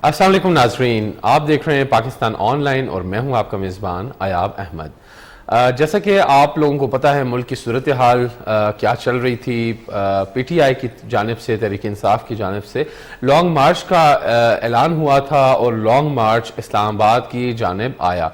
السلام علیکم ناظرین، آپ دیکھ رہے ہیں پاکستان آن لائن اور میں ہوں آپ کا میزبان ایاب احمد۔ جیسا کہ آپ لوگوں کو پتہ ہے ملک کی صورتحال کیا چل رہی تھی، پی ٹی آئی کی جانب سے، تحریک انصاف کی جانب سے لانگ مارچ کا اعلان ہوا تھا اور لانگ مارچ اسلام آباد کی جانب آیا۔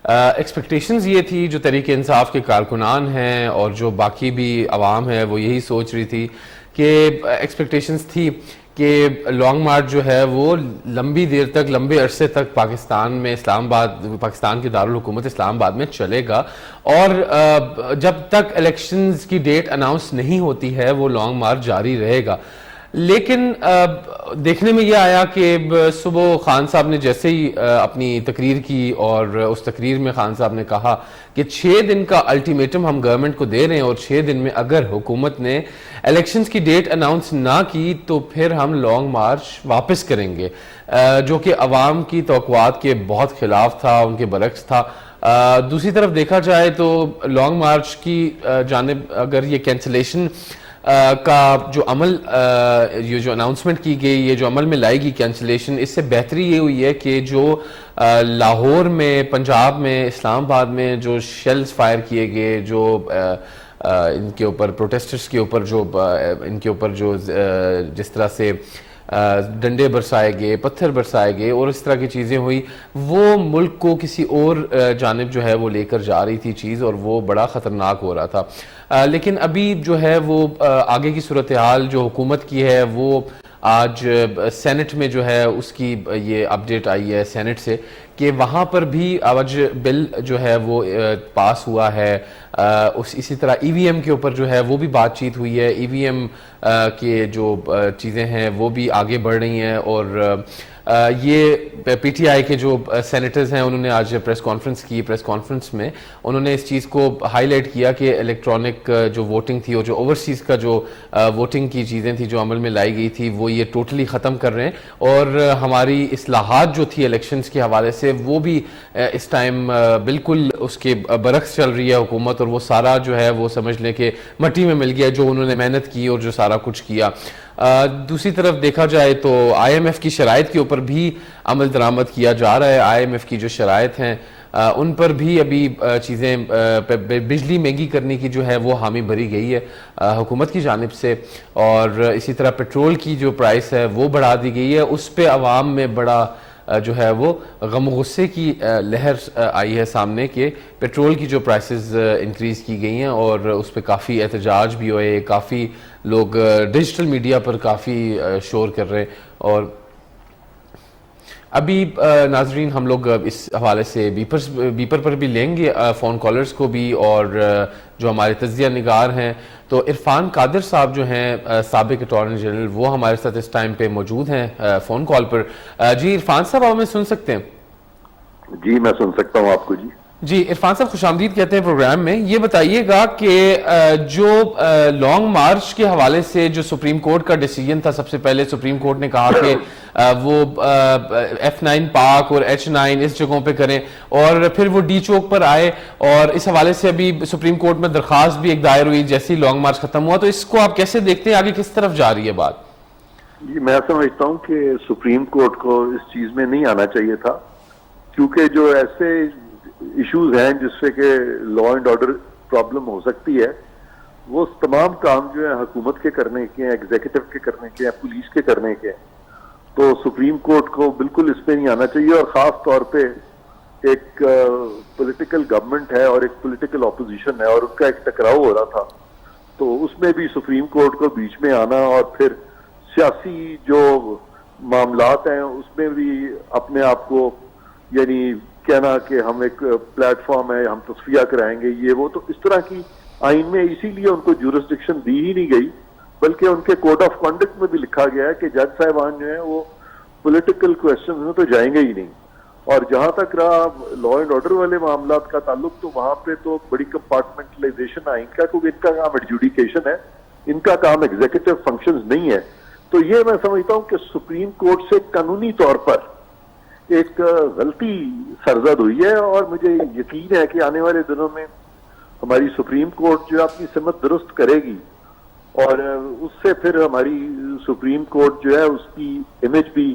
ایکسپیکٹیشنز یہ تھی، جو تحریک انصاف کے کارکنان ہیں اور جو باقی بھی عوام ہے وہ یہی سوچ رہی تھی کہ ایکسپیکٹیشنز تھی کہ لانگ مارچ جو ہے وہ لمبی دیر تک، لمبے عرصے تک پاکستان میں، اسلام آباد، پاکستان کی دارالحکومت اسلام آباد میں چلے گا، اور جب تک الیکشنز کی ڈیٹ اناؤنس نہیں ہوتی ہے وہ لانگ مارچ جاری رہے گا۔ لیکن دیکھنے میں یہ آیا کہ صبح خان صاحب نے جیسے ہی اپنی تقریر کی، اور اس تقریر میں خان صاحب نے کہا کہ 6 دن کا الٹیمیٹم ہم گورنمنٹ کو دے رہے ہیں، اور 6 دن میں اگر حکومت نے الیکشنز کی ڈیٹ اناؤنس نہ کی تو پھر ہم لانگ مارچ واپس کریں گے، جو کہ عوام کی توقعات کے بہت خلاف تھا، ان کے برعکس تھا۔ دوسری طرف دیکھا جائے تو لانگ مارچ کی جانب اگر یہ کینسلیشن کا جو عمل، یہ جو اناؤنسمنٹ کی گئی، یہ جو عمل میں لائی گی کینسلیشن، اس سے بہتری یہ ہوئی ہے کہ جو لاہور میں، پنجاب میں، اسلام آباد میں جو شیلز فائر کیے گئے، جو ان کے اوپر پروٹیسٹرز کے اوپر جو ان کے اوپر جو جس طرح سے ڈنڈے برسائے گئے، پتھر برسائے گئے اور اس طرح کی چیزیں ہوئی، وہ ملک کو کسی اور جانب جو ہے وہ لے کر جا رہی تھی چیز، اور وہ بڑا خطرناک ہو رہا تھا۔ لیکن ابھی جو ہے وہ آگے کی صورتحال جو حکومت کی ہے، وہ آج سینٹ میں جو ہے اس کی یہ اپڈیٹ آئی ہے سینٹ سے کہ وہاں پر بھی آج بل جو ہے وہ پاس ہوا ہے۔ اسی طرح ای وی ایم کے اوپر جو ہے وہ بھی بات چیت ہوئی ہے، ای وی ایم کے جو چیزیں ہیں وہ بھی آگے بڑھ رہی ہیں، اور یہ پی ٹی آئی کے جو سینیٹرز ہیں انہوں نے آج پریس کانفرنس کی، پریس کانفرنس میں انہوں نے اس چیز کو ہائی لائٹ کیا کہ الیکٹرانک جو ووٹنگ تھی اور جو اوورسیز کا جو ووٹنگ کی چیزیں تھیں جو عمل میں لائی گئی تھی، وہ یہ ٹوٹلی ختم کر رہے ہیں، اور ہماری اصلاحات جو تھی الیکشنز کے حوالے سے وہ بھی اس ٹائم بالکل اس کے برعکس چل رہی ہے حکومت، اور وہ سارا جو ہے وہ سمجھ لیں کہ مٹی میں مل گیا جو انہوں نے محنت کی اور جو سارا کچھ کیا۔ دوسری طرف دیکھا جائے تو آئی ایم ایف کی شرائط کے اوپر بھی عمل درآمد کیا جا رہا ہے۔ آئی ایم ایف کی جو شرائط ہیں ان پر بھی ابھی چیزیں، بجلی مہنگی کرنے کی جو ہے وہ حامی بھری گئی ہے حکومت کی جانب سے، اور اسی طرح پیٹرول کی جو پرائس ہے وہ بڑھا دی گئی ہے۔ اس پہ عوام میں بڑا جو ہے وہ غم و غصے کی لہر آئی ہے سامنے کہ پیٹرول کی جو پرائسز انکریز کی گئی ہیں، اور اس پہ کافی احتجاج بھی ہوئے، کافی لوگ ڈیجیٹل میڈیا پر کافی شور کر رہے ہیں۔ اور ابھی ناظرین ہم لوگ اس حوالے سے بیپر پر بھی لیں گے فون کالرز کو بھی، اور جو ہمارے تجزیہ نگار ہیں تو عرفان قادر صاحب جو ہیں سابق اٹارنی جنرل، وہ ہمارے ساتھ اس ٹائم پہ موجود ہیں فون کال پر۔ جی عرفان صاحب، آپ ہمیں سن سکتے ہیں؟ جی میں سن سکتا ہوں آپ کو۔ جی عرفان صاحب، خوش آمدید کہتے ہیں پروگرام میں۔ یہ بتائیے گا کہ جو لانگ مارچ کے حوالے سے جو سپریم کورٹ کا ڈیسیجن تھا، سب سے پہلے سپریم کورٹ نے کہا کہ وہ F9 پاک اور H9 اس جگہوں پہ کریں، اور پھر وہ ڈی چوک پر آئے، اور اس حوالے سے ابھی سپریم کورٹ میں درخواست بھی ایک دائر ہوئی جیسے ہی لانگ مارچ ختم ہوا، تو اس کو آپ کیسے دیکھتے ہیں؟ آگے کس طرف جا رہی ہے بات؟ جی میں سمجھتا ہوں کہ سپریم کورٹ کو اس چیز میں نہیں آنا چاہیے تھا، کیونکہ جو ایسے ایشوز ہیں جس سے کہ لا اینڈ آرڈر پرابلم ہو سکتی ہے، وہ تمام کام جو ہے حکومت کے کرنے کے ہیں، ایگزیکٹو کے کرنے کے ہیں، پولیس کے کرنے کے ہیں، تو سپریم کورٹ کو بالکل اس پہ نہیں آنا چاہیے۔ اور خاص طور پہ ایک پولیٹیکل گورنمنٹ ہے اور ایک پولیٹیکل اپوزیشن ہے، اور ان کا ایک ٹکراؤ ہو رہا تھا، تو اس میں بھی سپریم کورٹ کو بیچ میں آنا اور پھر سیاسی جو معاملات ہیں اس میں بھی اپنے آپ کو یعنی کہنا کہ ہم ایک پلیٹ فارم ہے، ہم تصفیہ کرائیں گے، یہ وہ، تو اس طرح کی آئین میں اسی لیے ان کو جورسڈکشن دی ہی نہیں گئی، بلکہ ان کے کوڈ آف کنڈکٹ میں بھی لکھا گیا ہے کہ جج صاحبان جو ہیں وہ پولیٹیکل کویسچنز میں تو جائیں گے ہی نہیں۔ اور جہاں تک رہا لا اینڈ آرڈر والے معاملات کا تعلق، تو وہاں پہ تو بڑی کمپارٹمنٹلائزیشن ہے ان کا، کیونکہ ان کا کام ایڈجوڈیکیشن ہے، ان کا کام ایگزیکٹو فنکشنز نہیں ہے۔ تو یہ میں سمجھتا ہوں کہ سپریم کورٹ سے قانونی طور پر ایک غلطی سرزد ہوئی ہے، اور مجھے یقین ہے کہ آنے والے دنوں میں ہماری سپریم کورٹ جو اپنی سمت درست کرے گی، اور اس سے پھر ہماری سپریم کورٹ جو ہے اس کی امیج بھی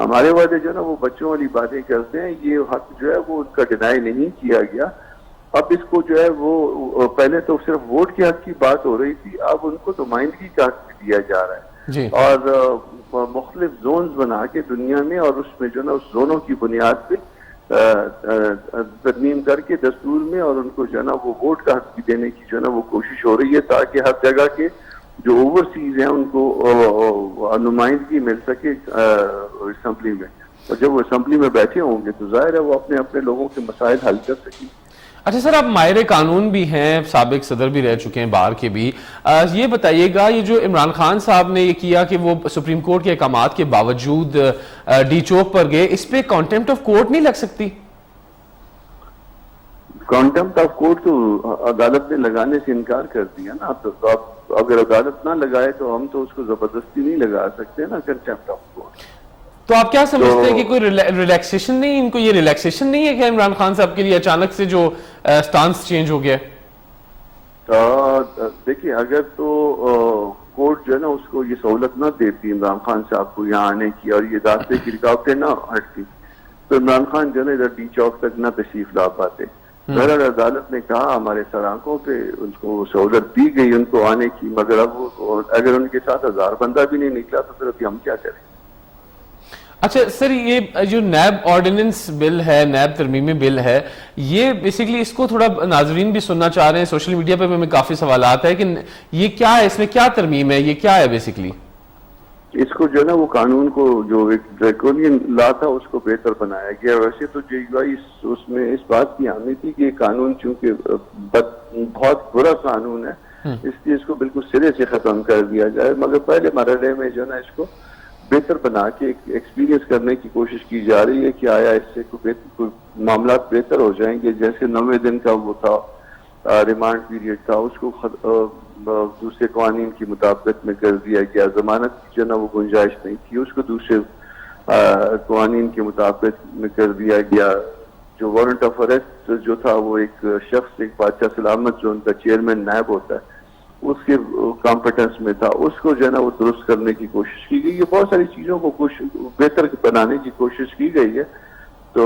ہمارے والے جو ہے نا وہ بچوں والی باتیں کرتے ہیں, یہ حق جو ہے وہ ان کا ڈینائی نہیں کیا گیا. اب اس کو جو ہے وہ پہلے تو صرف ووٹ کے حق کی بات ہو رہی تھی, اب ان کو نمائندگی کا حق بھی دیا جا رہا ہے جی. اور مختلف زونز بنا کے دنیا میں, اور اس میں جو ہے نا اس زونوں کی بنیاد پہ ترمیم کر کے دستور میں, اور ان کو جو ہے نا وہ ووٹ کا حق بھی دینے کی جو ہے نا وہ کوشش ہو رہی ہے, تاکہ ہر جگہ کے جو اوورسیز ہیں ان کو نمائندگی مل سکے اسمبلی میں, اور جب وہ اسمبلی میں بیٹھے ہوں گے تو ظاہر ہے وہ اپنے اپنے لوگوں کے مسائل حل کر سکیں. اچھا سر, آپ ماہر قانون بھی ہیں, سابق صدر بھی رہ چکے ہیں بار کے بھی, یہ بتائیے گا یہ جو عمران خان صاحب نے یہ کیا کہ وہ سپریم کورٹ کے احکامات کے باوجود ڈی چوک پر گئے, اس پہ کانٹیمپٹ آف کورٹ نہیں لگ سکتی؟ کانٹیمپٹ آف کورٹ تو عدالت نے لگانے سے انکار کر دیا نا, تو آپ اگر عدالت نہ لگائے تو ہم تو اس کو زبردستی نہیں لگا سکتے نا کنٹیمپٹ آف کورٹ. تو آپ کیا سمجھتے ہیں کہ کوئی ریلیکسیشن نہیں, ان کو یہ ریلیکسیشن نہیں ہے کہ عمران خان صاحب کے لیے اچانک سے جو سٹانس چینج ہو گیا؟ دیکھیے اگر تو کورٹ جو ہے نا اس کو یہ سہولت نہ دیتی عمران خان صاحب کو یہاں آنے کی, اور یہ راستے کی رکاوٹیں نہ ہٹتی, تو عمران خان جو ہے نا ادھر ڈی چوک تک نہ تشریف لا پاتے. بہرحال عدالت نے کہا ہمارے سر آنکھوں پہ ان کو سہولت دی گئی ان کو آنے کی, مگر اب اگر ان کے ساتھ 1000 بندہ بھی نہیں نکلا تو پھر ابھی ہم کیا کریں. اچھا سر, یہ جو نیب آرڈیننس بل ہے, نیب ترمیمی بل ہے, یہ بیسیکلی اس کو تھوڑا ناظرین بھی سننا چاہ رہے ہیں, سوشل میڈیا پہ ہمیں کافی سوالات ہیں کہ یہ کیا ہے, اس میں کیا ترمیم ہے, یہ کیا ہے بیسیکلی؟ اس کو جو ہے نا وہ قانون کو جو ایک ڈریکونین لا تھا اس کو بہتر بنایا گیا. ویسے تو جے یو آئی اس میں اس بات کی حامی تھی کہ یہ قانون چونکہ بہت برا قانون ہے, اس لیے اس کو بالکل سرے سے ختم کر دیا جائے, مگر پہلے مرحلے میں جو ہے نا اس کو بہتر بنا کے ایکسپیرینس کرنے کی کوشش کی جا رہی ہے کہ آیا اس سے کوئی معاملات بہتر ہو جائیں گے. جیسے 90 دن کا وہ تھا ریمانڈ پیریڈ تھا, اس کو دوسرے قوانین کی مطابقت میں کر دیا گیا. ضمانت کی جو نا وہ گنجائش نہیں تھی, اس کو دوسرے قوانین کی مطابقت میں کر دیا گیا. جو وارنٹ آف اریسٹ جو تھا وہ ایک شخص, ایک بادشاہ سلامت جو ان کا چیئرمین نائب ہوتا ہے, اس کے کمپٹنس میں تھا, اس کو جو ہے نا وہ درست کرنے کی کوشش کی گئی. یہ بہت ساری چیزوں کو بہتر بنانے کی کوشش کی گئی ہے. تو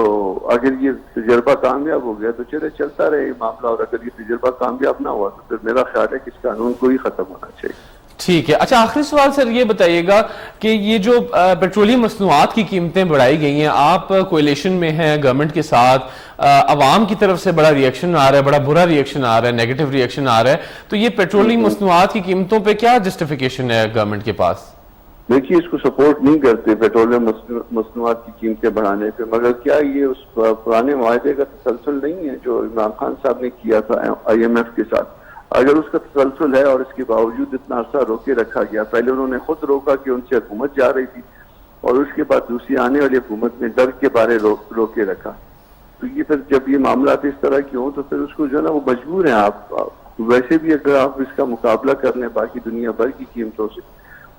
اگر یہ تجربہ کامیاب ہو گیا تو چلتا رہے معاملہ, اور اگر یہ تجربہ کامیاب نہ ہوا تو پھر میرا خیال ہے کہ اس قانون کو ہی ختم ہونا چاہیے. ٹھیک ہے. اچھا آخری سوال سر, یہ بتائیے گا کہ یہ جو پیٹرولیم مصنوعات کی قیمتیں بڑھائی گئی ہیں, آپ کولیشن میں ہیں گورنمنٹ کے ساتھ, عوام کی طرف سے بڑا ریئیکشن آ رہا ہے, بڑا برا ریئیکشن آ رہا ہے, نیگیٹو ریئیکشن آ رہا ہے, تو یہ پیٹرولیم مصنوعات کی قیمتوں پہ کیا جسٹیفیکیشن ہے گورنمنٹ کے پاس؟ دیکھیے اس کو سپورٹ نہیں کرتے پیٹرولیم مصنوعات کی قیمتیں بڑھانے پہ, مگر کیا یہ اس پرانے معاہدے کا تسلسل نہیں ہے جو عمران خان صاحب نے کیا تھا IMF کے ساتھ؟ اگر اس کا تسلسل ہے اور اس کے باوجود اتنا عرصہ روکے رکھا گیا, پہلے انہوں نے خود روکا کہ ان سے حکومت جا رہی تھی, اور اس کے بعد دوسری آنے والی حکومت نے ڈر کے بارے روکے رکھا, تو یہ پھر جب یہ معاملات اس طرح کی ہوں تو پھر اس کو جو ہے نا وہ مجبور ہیں آپ. ویسے بھی اگر آپ اس کا مقابلہ کر لیں باقی دنیا بھر کی قیمتوں سے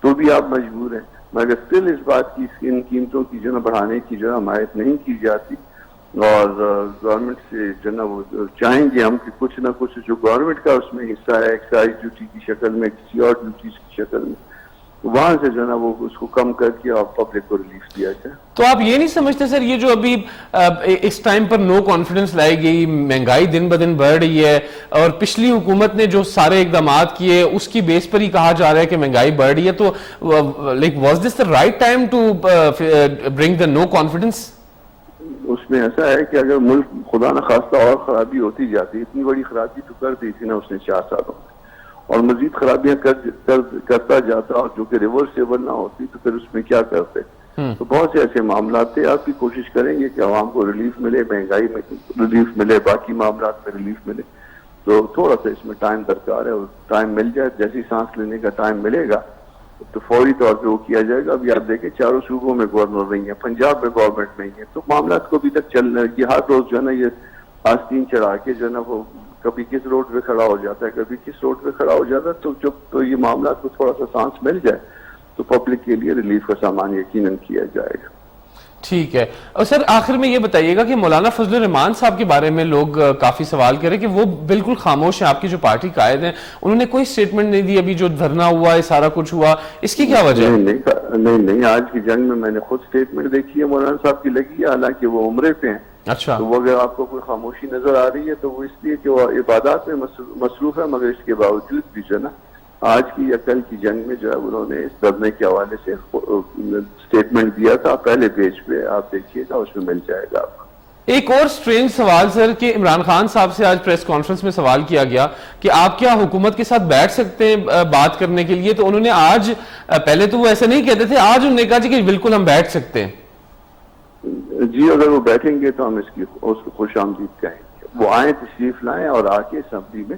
تو بھی آپ مجبور ہیں, مگر اسٹل اس بات کی ان قیمتوں کی جو ہے بڑھانے کی جو ہے حمایت نہیں کی جاتی. اور گورنمنٹ سے جو ہے نا وہ چاہیں گے ہم کہ کچھ نہ کچھ جو گورنمنٹ کا اس میں حصہ ہے ایکسائز ڈیوٹی کی شکل میں, کسی اور ڈیوٹیز کی شکل میں, وہاں سے جو ہے نا وہ اس کو کم کر کے اور پبلک کو ریلیف دیا جائے. تو آپ یہ نہیں سمجھتے سر یہ جو ابھی اس ٹائم پر نو کانفیڈنس لائی گئی, مہنگائی دن بدن بڑھ رہی ہے, اور پچھلی حکومت نے جو سارے اقدامات کیے اس کی بیس پر ہی کہا جا رہا ہے کہ مہنگائی بڑھ رہی ہے, تو like was this the right time to bring the new confidence? اس میں ایسا ہے کہ اگر ملک خدا نہ خواستہ اور خرابی ہوتی جاتی, اتنی بڑی خرابی تو کر دی تھی نا اس نے 4 سالوں میں, اور مزید خرابیاں کرتا جاتا, اور جو کہ ریورسیبل نہ ہوتی تو پھر اس میں کیا کرتے. تو بہت سے ایسے معاملات تھے. آپ کی کوشش کریں گے کہ عوام کو ریلیف ملے, مہنگائی میں ریلیف ملے, باقی معاملات میں ریلیف ملے, تو تھوڑا سا اس میں ٹائم درکار ہے, اور ٹائم مل جائے, جیسی سانس لینے کا ٹائم ملے گا تو فوری طور پہ وہ کیا جائے گا. ابھی آپ دیکھیں چاروں صوبوں میں گورنر رہی ہیں, پنجاب میں گورنمنٹ نہیں ہے, تو معاملات کو ابھی تک چل رہا ہے. یہ ہر روز جو ہے نا یہ آستین چڑھا کے جو ہے نا وہ کبھی کس روڈ پہ کھڑا ہو جاتا ہے, کبھی کس روڈ پہ کھڑا ہو جاتا ہے. تو جب تو یہ معاملات کو تھوڑا سا سانس مل جائے تو پبلک کے لیے ریلیف کا سامان یقیناً کیا جائے گا. ٹھیک ہے. اور سر آخر میں یہ بتائیے گا کہ مولانا فضل الرحمان صاحب کے بارے میں لوگ کافی سوال کریں کہ وہ بالکل خاموش ہیں, آپ کی جو پارٹی قائد ہیں انہوں نے کوئی سٹیٹمنٹ نہیں دی, ابھی جو دھرنا ہوا ہے سارا کچھ ہوا, اس کی کیا وجہ ہے؟ نہیں, آج کی جنگ میں نے خود سٹیٹمنٹ دیکھی ہے مولانا صاحب کی لگی ہے, حالانکہ وہ عمرے پہ ہیں. اچھا, تو وہ اگر آپ کو کوئی خاموشی نظر آ رہی ہے تو وہ اس لیے کہ وہ عبادات میں مصروف ہے, مگر اس کے باوجود بھی جو ہے نا آج کی یا کل کی جنگ میں جو ہے انہوں نے اس دھرنے کے حوالے سے سٹیٹمنٹ دیا تھا. پہلے پیج پہ آپ دیکھیے گا, اس میں مل جائے گا آپ کو. ایک اور سٹرینج سوال سر کہ عمران خان صاحب سے آج پریس کانفرنس میں سوال کیا گیا کہ آپ کیا حکومت کے ساتھ بیٹھ سکتے ہیں بات کرنے کے لیے, تو انہوں نے آج, پہلے تو وہ ایسا نہیں کہتے تھے, آج انہوں نے کہا جی کہ بالکل ہم بیٹھ سکتے ہیں. جی اگر وہ بیٹھیں گے تو ہم اس کو خوش آمدید کہیں گے. وہ آئیں, تشریف لائیں اور آ کے اسمبلی میں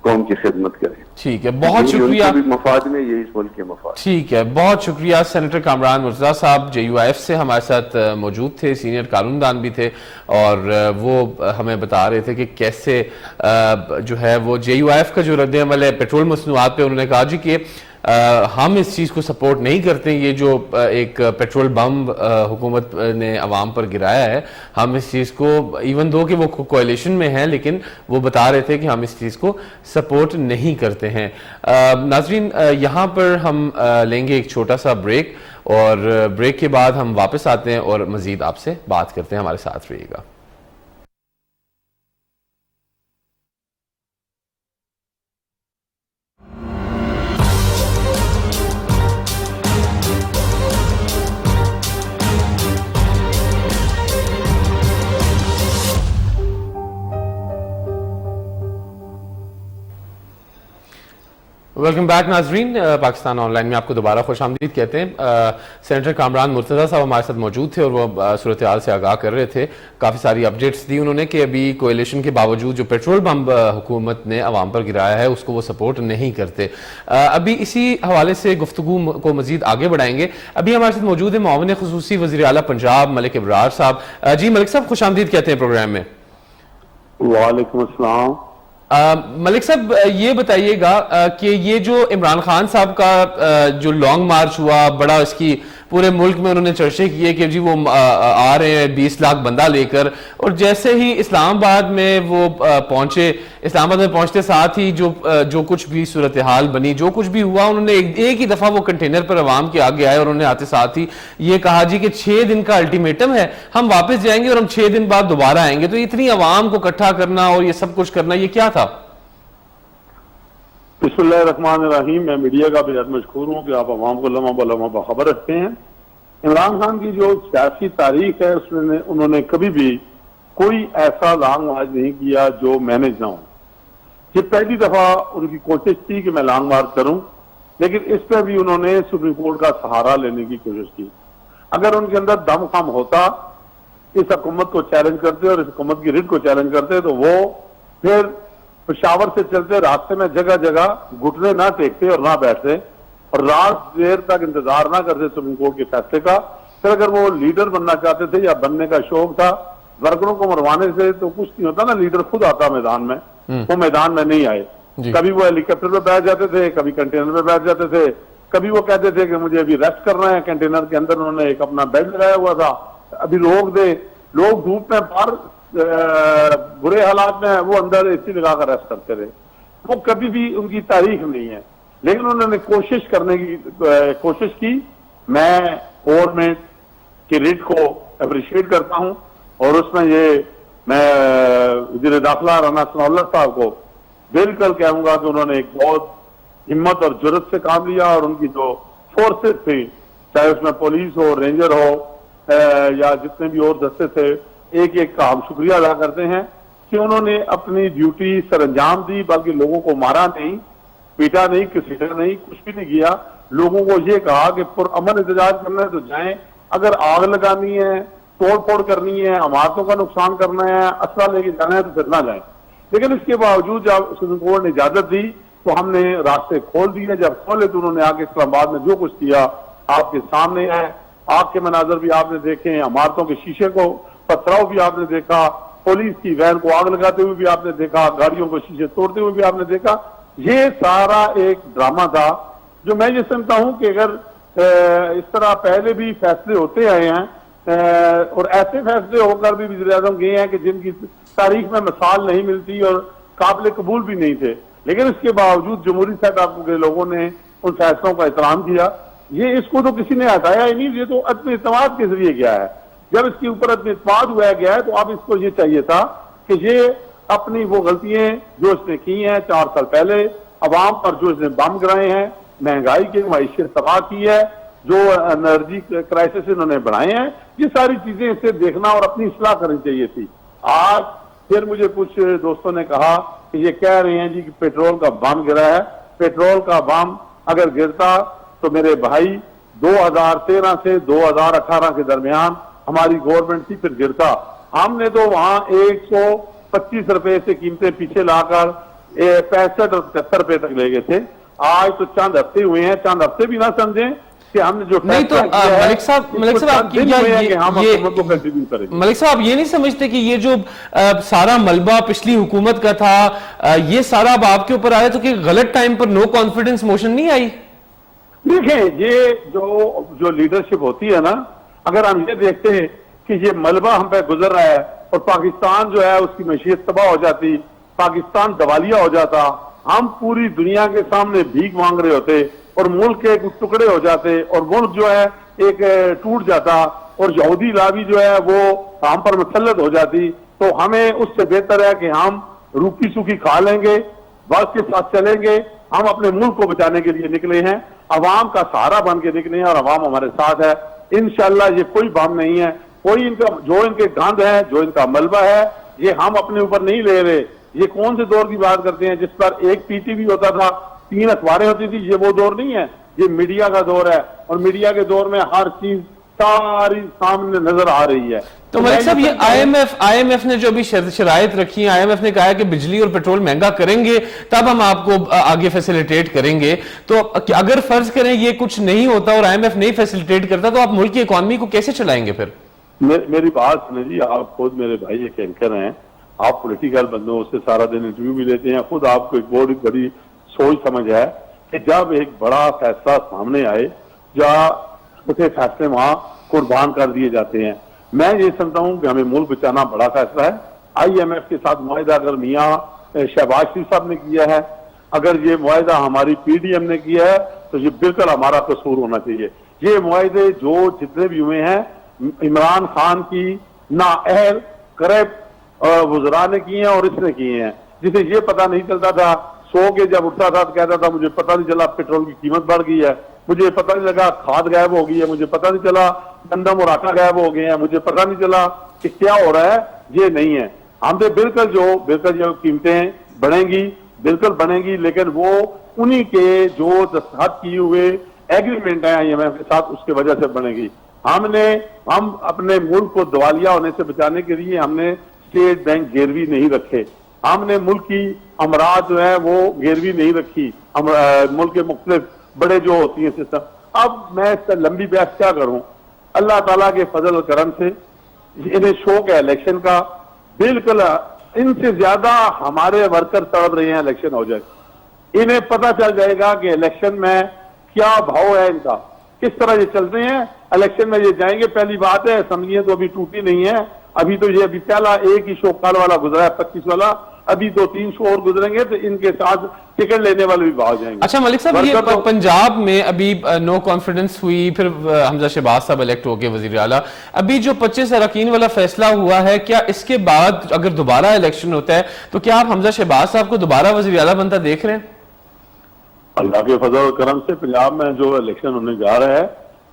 قوم کی خدمت کریں. ٹھیک ہے, بہت شکریہ. ان کے بھی مفاد میں, یہ اس ملک کے مفاد. ٹھیک ہے, بہت شکریہ. سینیٹر کامران مرتضیٰ صاحب JUIF سے ہمارے ساتھ موجود تھے, سینئر قانون دان بھی تھے, اور وہ ہمیں بتا رہے تھے کہ کیسے جو ہے وہ JUIF کا جو رد عمل ہے پیٹرول مصنوعات پہ, انہوں نے کہا جی کہ ہم اس چیز کو سپورٹ نہیں کرتے, یہ جو ایک پیٹرول بم حکومت نے عوام پر گرایا ہے, ہم اس چیز کو, ایون دو کہ وہ کوalition میں ہیں, لیکن وہ بتا رہے تھے کہ ہم اس چیز کو سپورٹ نہیں کرتے ہیں. ناظرین, یہاں پر ہم لیں گے ایک چھوٹا سا بریک, اور بریک کے بعد ہم واپس آتے ہیں اور مزید آپ سے بات کرتے ہیں. ہمارے ساتھ رہیے گا. ویلکم بیک ناظرین, پاکستان آن لائن میں آپ کو دوبارہ خوش آمدید کہتے ہیں. سینیٹر کامران مرتضیٰ صاحب ہمارے ساتھ موجود تھے اور وہ صورتحال سے آگاہ کر رہے تھے. کافی ساری اپڈیٹس دی انہوں نے کہ ابھی کولیشن کے باوجود جو پیٹرول بم حکومت نے عوام پر گرایا ہے اس کو وہ سپورٹ نہیں کرتے. ابھی اسی حوالے سے گفتگو کو مزید آگے بڑھائیں گے. ابھی ہمارے ساتھ موجود ہیں معاون خصوصی وزیر اعلیٰ پنجاب ملک ابرار صاحب. جی ملک صاحب, خوش آمدید کہتے ہیں پروگرام میں. وعلیکم السلام. ملک صاحب, یہ بتائیے گا کہ یہ جو عمران خان صاحب کا جو لانگ مارچ ہوا, بڑا اس کی پورے ملک میں انہوں نے چرچے کیے کہ جی وہ آ رہے ہیں 20 لاکھ بندہ لے کر, اور جیسے ہی اسلام آباد میں وہ پہنچے, اسلام آباد میں پہنچتے ساتھ ہی جو کچھ بھی صورتحال بنی, جو کچھ بھی ہوا, انہوں نے ایک ہی دفعہ وہ کنٹینر پر عوام کے آگے آئے اور انہوں نے آتے ساتھ ہی یہ کہا جی کہ 6 دن کا الٹیمیٹم ہے, ہم واپس جائیں گے اور ہم 6 دن بعد دوبارہ آئیں گے. تو اتنی عوام کو اکٹھا کرنا اور یہ سب کچھ کرنا, یہ کیا تھا؟ بسم اللہ الرحمن الرحیم. میں میڈیا کا بہت مشکور ہوں کہ آپ عوام کو لمحہ بلمحہ باخبر رکھتے ہیں. عمران خان کی جو سیاسی تاریخ ہے اس میں انہوں نے کبھی بھی کوئی ایسا لانگ مارچ نہیں کیا جو مینج نہ ہو. یہ پہلی دفعہ ان کی کوشش تھی کہ میں لانگ مارچ کروں, لیکن اس پہ بھی انہوں نے سپریم کورٹ کا سہارا لینے کی کوشش کی. اگر ان کے اندر دم خم ہوتا, اس حکومت کو چیلنج کرتے اور اس حکومت کی رٹ کو چیلنج کرتے, تو وہ پھر پشاور سے چلتے راستے میں جگہ جگہ گھٹنے نہ ٹیکتے اور نہ بیٹھتے اور رات دیر تک انتظار نہ کرتے سپریم کورٹ کے فیصلے کا. پھر اگر وہ لیڈر بننا چاہتے تھے یا بننے کا شوق تھا ورکروں کو مروانے سے, تو کچھ نہیں ہوتا نا, لیڈر خود آتا میدان میں. وہ میدان میں نہیں آئے. کبھی وہ ہیلی کاپٹر پہ بیٹھ جاتے تھے, کبھی کنٹینر پہ بیٹھ جاتے تھے, کبھی وہ کہتے تھے کہ مجھے ابھی ریسٹ کرنا ہے. کنٹینر کے اندر انہوں نے ایک اپنا بیڈ لگایا ہوا تھا, ابھی روک دے. لوگ دھوپ میں باہر برے حالات میں, وہ اندر اے سی لگا کر ریسٹ کرتے رہے. وہ کبھی بھی ان کی تاریخ نہیں ہے, لیکن انہوں نے کوشش کرنے کی کوشش کی. میں گورنمنٹ کی ریٹ کو اپریشیٹ کرتا ہوں, اور اس میں یہ میں وزیر داخلہ رانا ثناء اللہ صاحب کو بالکل کہوں گا کہ انہوں نے ایک بہت ہمت اور جرت سے کام لیا, اور ان کی جو فورسز تھی, چاہے اس میں پولیس ہو, رینجر ہو, یا جتنے بھی اور دستے تھے, ایک ایک کا ہم شکریہ ادا کرتے ہیں کہ انہوں نے اپنی ڈیوٹی سر انجام دی. بلکہ لوگوں کو مارا نہیں, پیٹا نہیں, کسیٹا نہیں, کچھ بھی نہیں کیا. لوگوں کو یہ کہا کہ پرامن احتجاج کرنا ہے تو جائیں, اگر آگ لگانی ہے, توڑ پھوڑ کرنی ہے, عمارتوں کا نقصان کرنا ہے, اسلحہ لے کے جانا ہے تو پھر نہ جائیں. لیکن اس کے باوجود جب سپریم کورٹ نے اجازت دی تو ہم نے راستے کھول دیے. جب کھولے تو انہوں نے آ کے اسلام آباد میں جو کچھ کیا آپ کے سامنے ہے. آگ کے مناظر بھی آپ نے دیکھے, عمارتوں کے شیشے کو پتھراؤ بھی آپ نے دیکھا, پولیس کی وین کو آگ لگاتے ہوئے بھی آپ نے دیکھا, گاڑیوں کو شیشے توڑتے ہوئے بھی آپ نے دیکھا. یہ سارا ایک ڈرامہ تھا جو میں یہ سمجھتا ہوں کہ اگر اس طرح پہلے بھی فیصلے ہوتے آئے ہیں اور ایسے فیصلے ہو کر بھی وزیر اعظم گئے ہیں کہ جن کی تاریخ میں مثال نہیں ملتی اور قابل قبول بھی نہیں تھے، لیکن اس کے باوجود جمہوری صاحب کے لوگوں نے ان فیصلوں کا احترام کیا. یہ اس کو تو کسی نے ہٹایا ہی نہیں، یہ تو عدم اعتماد کے ذریعے گیا ہے. جب اس کے اوپر عدم اعتماد ہوا گیا ہے تو اب اس کو یہ چاہیے تھا کہ یہ اپنی وہ غلطیاں جو اس نے کی ہیں 4 سال پہلے، عوام پر جو اس نے بم گرائے ہیں، مہنگائی کی معیشت تباہ کی ہے، جو انرجی کرائسس انہوں نے بڑھائے ہیں، یہ ساری چیزیں اسے دیکھنا اور اپنی اصلاح کرنی چاہیے تھی. آج پھر مجھے کچھ دوستوں نے کہا کہ یہ کہہ رہے ہیں جی کہ پیٹرول کا بم گرا ہے. پیٹرول کا بم اگر گرتا تو میرے بھائی 2013 سے 2018 کے درمیان ہماری گورنمنٹ تھی، پھر گرتا. ہم نے تو وہاں 125 روپے سے قیمتیں پیچھے لا کر 65 اور 73 روپے تک لے گئے تھے. آج تو چند ہفتے ہوئے ہیں، چند ہفتے بھی نہ سمجھیں کہ ہم نے جو نہیں تو ملک صاحب ملک صاحب یہ نہیں سمجھتے کہ یہ جو سارا ملبہ پچھلی حکومت کا تھا یہ سارا اب آپ کے اوپر آیا تو کہ غلط ٹائم پر نو کانفیڈنس موشن نہیں آئی؟ دیکھیں یہ جو لیڈرشپ ہوتی ہے نا، اگر ہم یہ دیکھتے ہیں کہ یہ ملبہ ہم پہ گزر رہا ہے اور پاکستان جو ہے اس کی معیشت تباہ ہو جاتی، پاکستان دیوالیہ ہو جاتا، ہم پوری دنیا کے سامنے بھیک مانگ رہے ہوتے اور ملک کے ٹکڑے ہو جاتے اور ملک جو ہے ایک ٹوٹ جاتا اور یہودی لابی جو ہے وہ ہم پر مسلط ہو جاتی، تو ہمیں اس سے بہتر ہے کہ ہم روکی سوکھی کھا لیں گے، وقت کے ساتھ چلیں گے. ہم اپنے ملک کو بچانے کے لیے نکلے ہیں، عوام کا سہارا بن کے نکلے ہیں اور عوام ہمارے ساتھ ہے. انشاءاللہ یہ کوئی بام نہیں ہے، کوئی ان کا جو ان کے گند ہے، جو ان کا ملبہ ہے، یہ ہم اپنے اوپر نہیں لے رہے. یہ کون سے دور کی بات کرتے ہیں جس پر ایک پی ٹی وی ہوتا تھا، 3 اخباریں ہوتی تھی؟ یہ وہ دور نہیں ہے، یہ میڈیا کا دور ہے اور میڈیا کے دور میں ہر چیز ساری سامنے نظر آ رہی ہے. تو ملک صاحب یہ آئی ایم ایف نے جو بھی شرائط رکھی ہیں، آئی ایم ایف نے کہا ہے کہ بجلی اور پیٹرول مہنگا کریں گے تب ہم آپ کو آگے فیسیلیٹیٹ کریں گے. تو اگر فرض کریں یہ کچھ نہیں ہوتا اور آئی ایم ایف نہیں فیسیلیٹیٹ کرتا تو آپ ملک کی اکانومی کو کیسے چلائیں گے پھر؟ میری بات سنیں جی، آپ خود میرے بھائی ایک اینکر ہیں، آپ پولیٹیکل بندوں سے سارا دن انٹرویو بھی لیتے ہیں، خود آپ کو ایک بہت بڑی سوچ سمجھ ہے کہ جب ایک بڑا فیصلہ سامنے آئے جہاں اسے فیصلے وہاں قربان کر دیے جاتے ہیں. میں یہ سمجھتا ہوں کہ ہمیں ملک بچانا بڑا فیصلہ ہے. آئی ایم ایف کے ساتھ معاہدہ اگر میاں شہباز شریف صاحب نے کیا ہے، اگر یہ معاہدہ ہماری پی ڈی ایم نے کیا ہے تو یہ بالکل ہمارا قصور ہونا چاہیے. یہ معاہدے جو جتنے بھی ہوئے ہیں عمران خان کی نااہل کریکٹ وزراء نے کیے ہیں اور اس نے کیے ہیں، جسے یہ پتہ نہیں چلتا تھا. سو کے جب اٹھتا تھا تو کہتا تھا مجھے پتہ نہیں چلا پیٹرول کی قیمت بڑھ گئی ہے، مجھے پتہ نہیں لگا کھاد غائب ہو گئی ہے، مجھے پتہ نہیں چلا گندم اور آٹا غائب ہو گئے ہیں، مجھے پتہ نہیں چلا کہ کیا ہو رہا ہے. یہ نہیں ہے. ہم سے بالکل جو قیمتیں بڑھیں گی بالکل بڑھیں گی، لیکن وہ انہی کے جو دستخط کیے ہوئے ایگریمنٹ ہیں آئی ایم ایف کے ساتھ اس کی وجہ سے بڑھیں گی. ہم اپنے ملک کو دیوالیہ ہونے سے بچانے کے لیے ہم نے اسٹیٹ بینک گیروی نہیں رکھے، ہم نے ملک کی امراض جو ہے وہ گیروی نہیں رکھی، ملک کے مختلف بڑے جو ہوتی ہیں سسٹم. اب میں اس سے لمبی بحث کیا کروں؟ اللہ تعالیٰ کے فضل و کرم سے انہیں شوق ہے الیکشن کا، بالکل ان سے زیادہ ہمارے ورکر تڑپ رہے ہیں الیکشن ہو جائے. انہیں پتہ چل جائے گا کہ الیکشن میں کیا بھاؤ ہے ان کا، کس طرح یہ چلتے ہیں. الیکشن میں یہ جائیں گے، پہلی بات ہے اسمبلیاں تو ابھی ٹوٹی نہیں ہیں، ابھی تو یہ پہلا ایک ہی شو کال والا گزرا ہے 25 والا، ابھی 2-3 شو اور گزریں گے تو ان کے ساتھ ٹکٹ لینے والے بھی بھاگ جائیں گے. اچھا ملک صاحب یہ پنجاب میں ابھی نو کانفیڈنس ہوئی، پھر حمزہ شہباز صاحب الیکٹ ہو گئے وزیر اعلیٰ، ابھی جو 25 اراکین والا فیصلہ ہوا ہے، کیا اس کے بعد اگر دوبارہ الیکشن ہوتا ہے تو کیا آپ حمزہ شہباز صاحب کو دوبارہ وزیر اعلیٰ بنتا دیکھ رہے ہیں؟ اللہ کے فضل و کرم سے پنجاب میں جو الیکشن ہونے جا رہا ہے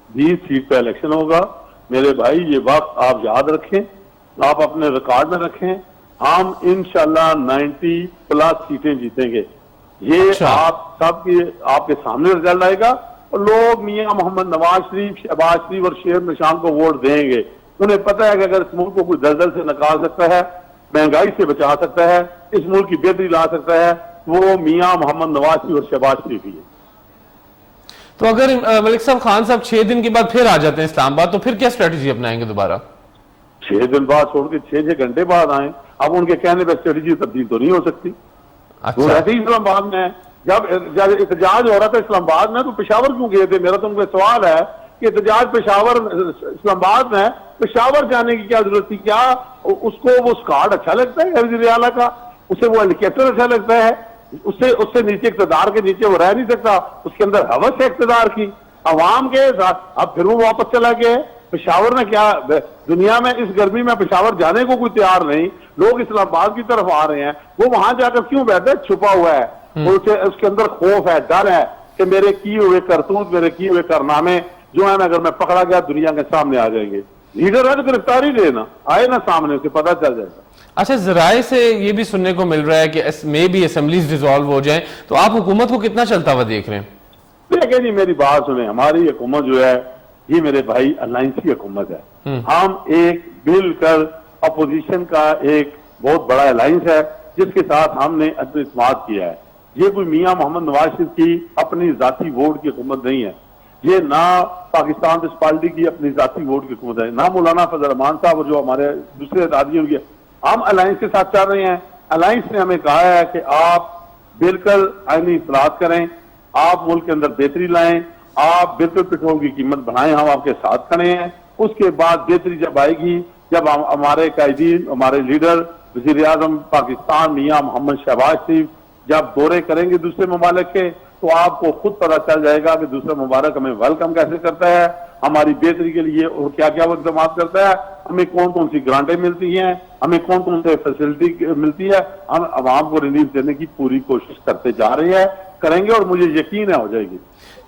20 سیٹ پہ الیکشن ہوگا. میرے بھائی یہ وقت آپ یاد رکھیں، آپ اپنے ریکارڈ میں رکھیں، ہم انشاءاللہ 90+ سیٹیں جیتیں گے. یہ آپ سب کی آپ کے سامنے رزلٹ آئے گا اور لوگ میاں محمد نواز شریف، شہباز شریف اور شیر نشان کو ووٹ دیں گے. انہیں پتہ ہے کہ اگر اس ملک کو کوئی دلدل سے نکال سکتا ہے، مہنگائی سے بچا سکتا ہے، اس ملک کی بہتری لا سکتا ہے، وہ میاں محمد نواز شریف اور شہباز شریف ہی ہے. تو اگر ملک صاحب خان صاحب 6 دن کے بعد پھر آ جاتے ہیں اسلام آباد تو پھر کیا اسٹریٹجی اپنائیں گے دوبارہ؟ 6 دن بعد چھوڑ کے 6 گھنٹے بعد آئیں. اب ان کے کہنے پہ اسٹریٹجی تبدیل تو نہیں ہو سکتی. وہ رہتے ہی اسلام آباد میں جب احتجاج ہو رہا تھا اسلام آباد میں تو پشاور کیوں گئے تھے؟ میرا تو ان کو سوال ہے کہ احتجاج پشاور اسلام آباد میں پشاور جانے کی کیا ضرورت تھی؟ کیا اس کو وہ اسکارڈ اچھا لگتا ہے وزیر اعلیٰ کا؟ اسے وہ ہیلی کاپٹر اچھا لگتا ہے؟ اس سے نیچے اقتدار کے نیچے وہ رہ نہیں سکتا؟ اس کے اندر ہوس ہے اقتدار کی عوام کے ساتھ. اب پھر وہ واپس چلا گیا. پشاور میں کیا دنیا میں اس گرمی میں پشاور جانے کو کوئی تیار نہیں. لوگ اسلام آباد کی طرف آ رہے ہیں. وہ وہاں جا کر کیوں بیٹھے؟ چھپا ہوا ہے. اس کے اندر خوف ہے, ڈر ہے کہ میرے کیے ہوئے کرتوت, میرے کیے ہوئے کارنامے جو ہیں اگر میں پکڑا گیا دنیا کے سامنے آ جائیں گے. لیڈر ہے تو گرفتاری دینا آئے نا سامنے, اسے پتہ چل جائے گا. اچھا, ذرائع سے یہ بھی سننے کو مل رہا ہے کہ میں بھی اسمبلیز ڈیزالو ہو جائیں, تو آپ حکومت کو کتنا چلتا ہوا دیکھ رہے ہیں؟ دیکھیں جی, میری بات سنیں, ہماری حکومت جو ہے یہ میرے بھائی الائنسی حکومت ہے. ہم ایک مل کر اپوزیشن کا ایک بہت بڑا الائنس ہے جس کے ساتھ ہم نے اعتماد کیا ہے. یہ کوئی میاں محمد نواز شریف کی اپنی ذاتی ووٹ کی حکومت نہیں ہے, یہ نہ پاکستان پیپلز پارٹی کی اپنی ذاتی ووٹ کی حکومت ہے, نہ مولانا فضل الرحمان صاحب اور جو ہمارے دوسرے ادارے ہیں. ہم الائنس کے ساتھ چل رہے ہیں. الائنس نے ہمیں کہا ہے کہ آپ بالکل آئینی اصلاحات کریں, آپ ملک کے اندر بہتری لائیں, آپ بالکل پیٹرول کی قیمت بڑھائیں, ہم آپ کے ساتھ کھڑے ہیں. اس کے بعد بہتری جب آئے گی, جب ہمارے قائدین, ہمارے لیڈر وزیر اعظم پاکستان میاں محمد شہباز شریف جب دورے کریں گے دوسرے ممالک کے, تو آپ کو خود پتہ چل جائے گا کہ دوسرا ممالک ہمیں ویلکم کیسے کرتا ہے, ہماری بہتری کے لیے اور کیا کیا وہ اقدامات کرتا ہے, ہمیں کون کون سی گرانٹیں ملتی ہیں, ہمیں کون کون سے فیسلٹی ملتی ہے. ہم عوام کو ریلیف دینے کی پوری کوشش کرتے جا رہے ہیں, کریں گے, اور مجھے یقین ہے ہو جائے گی.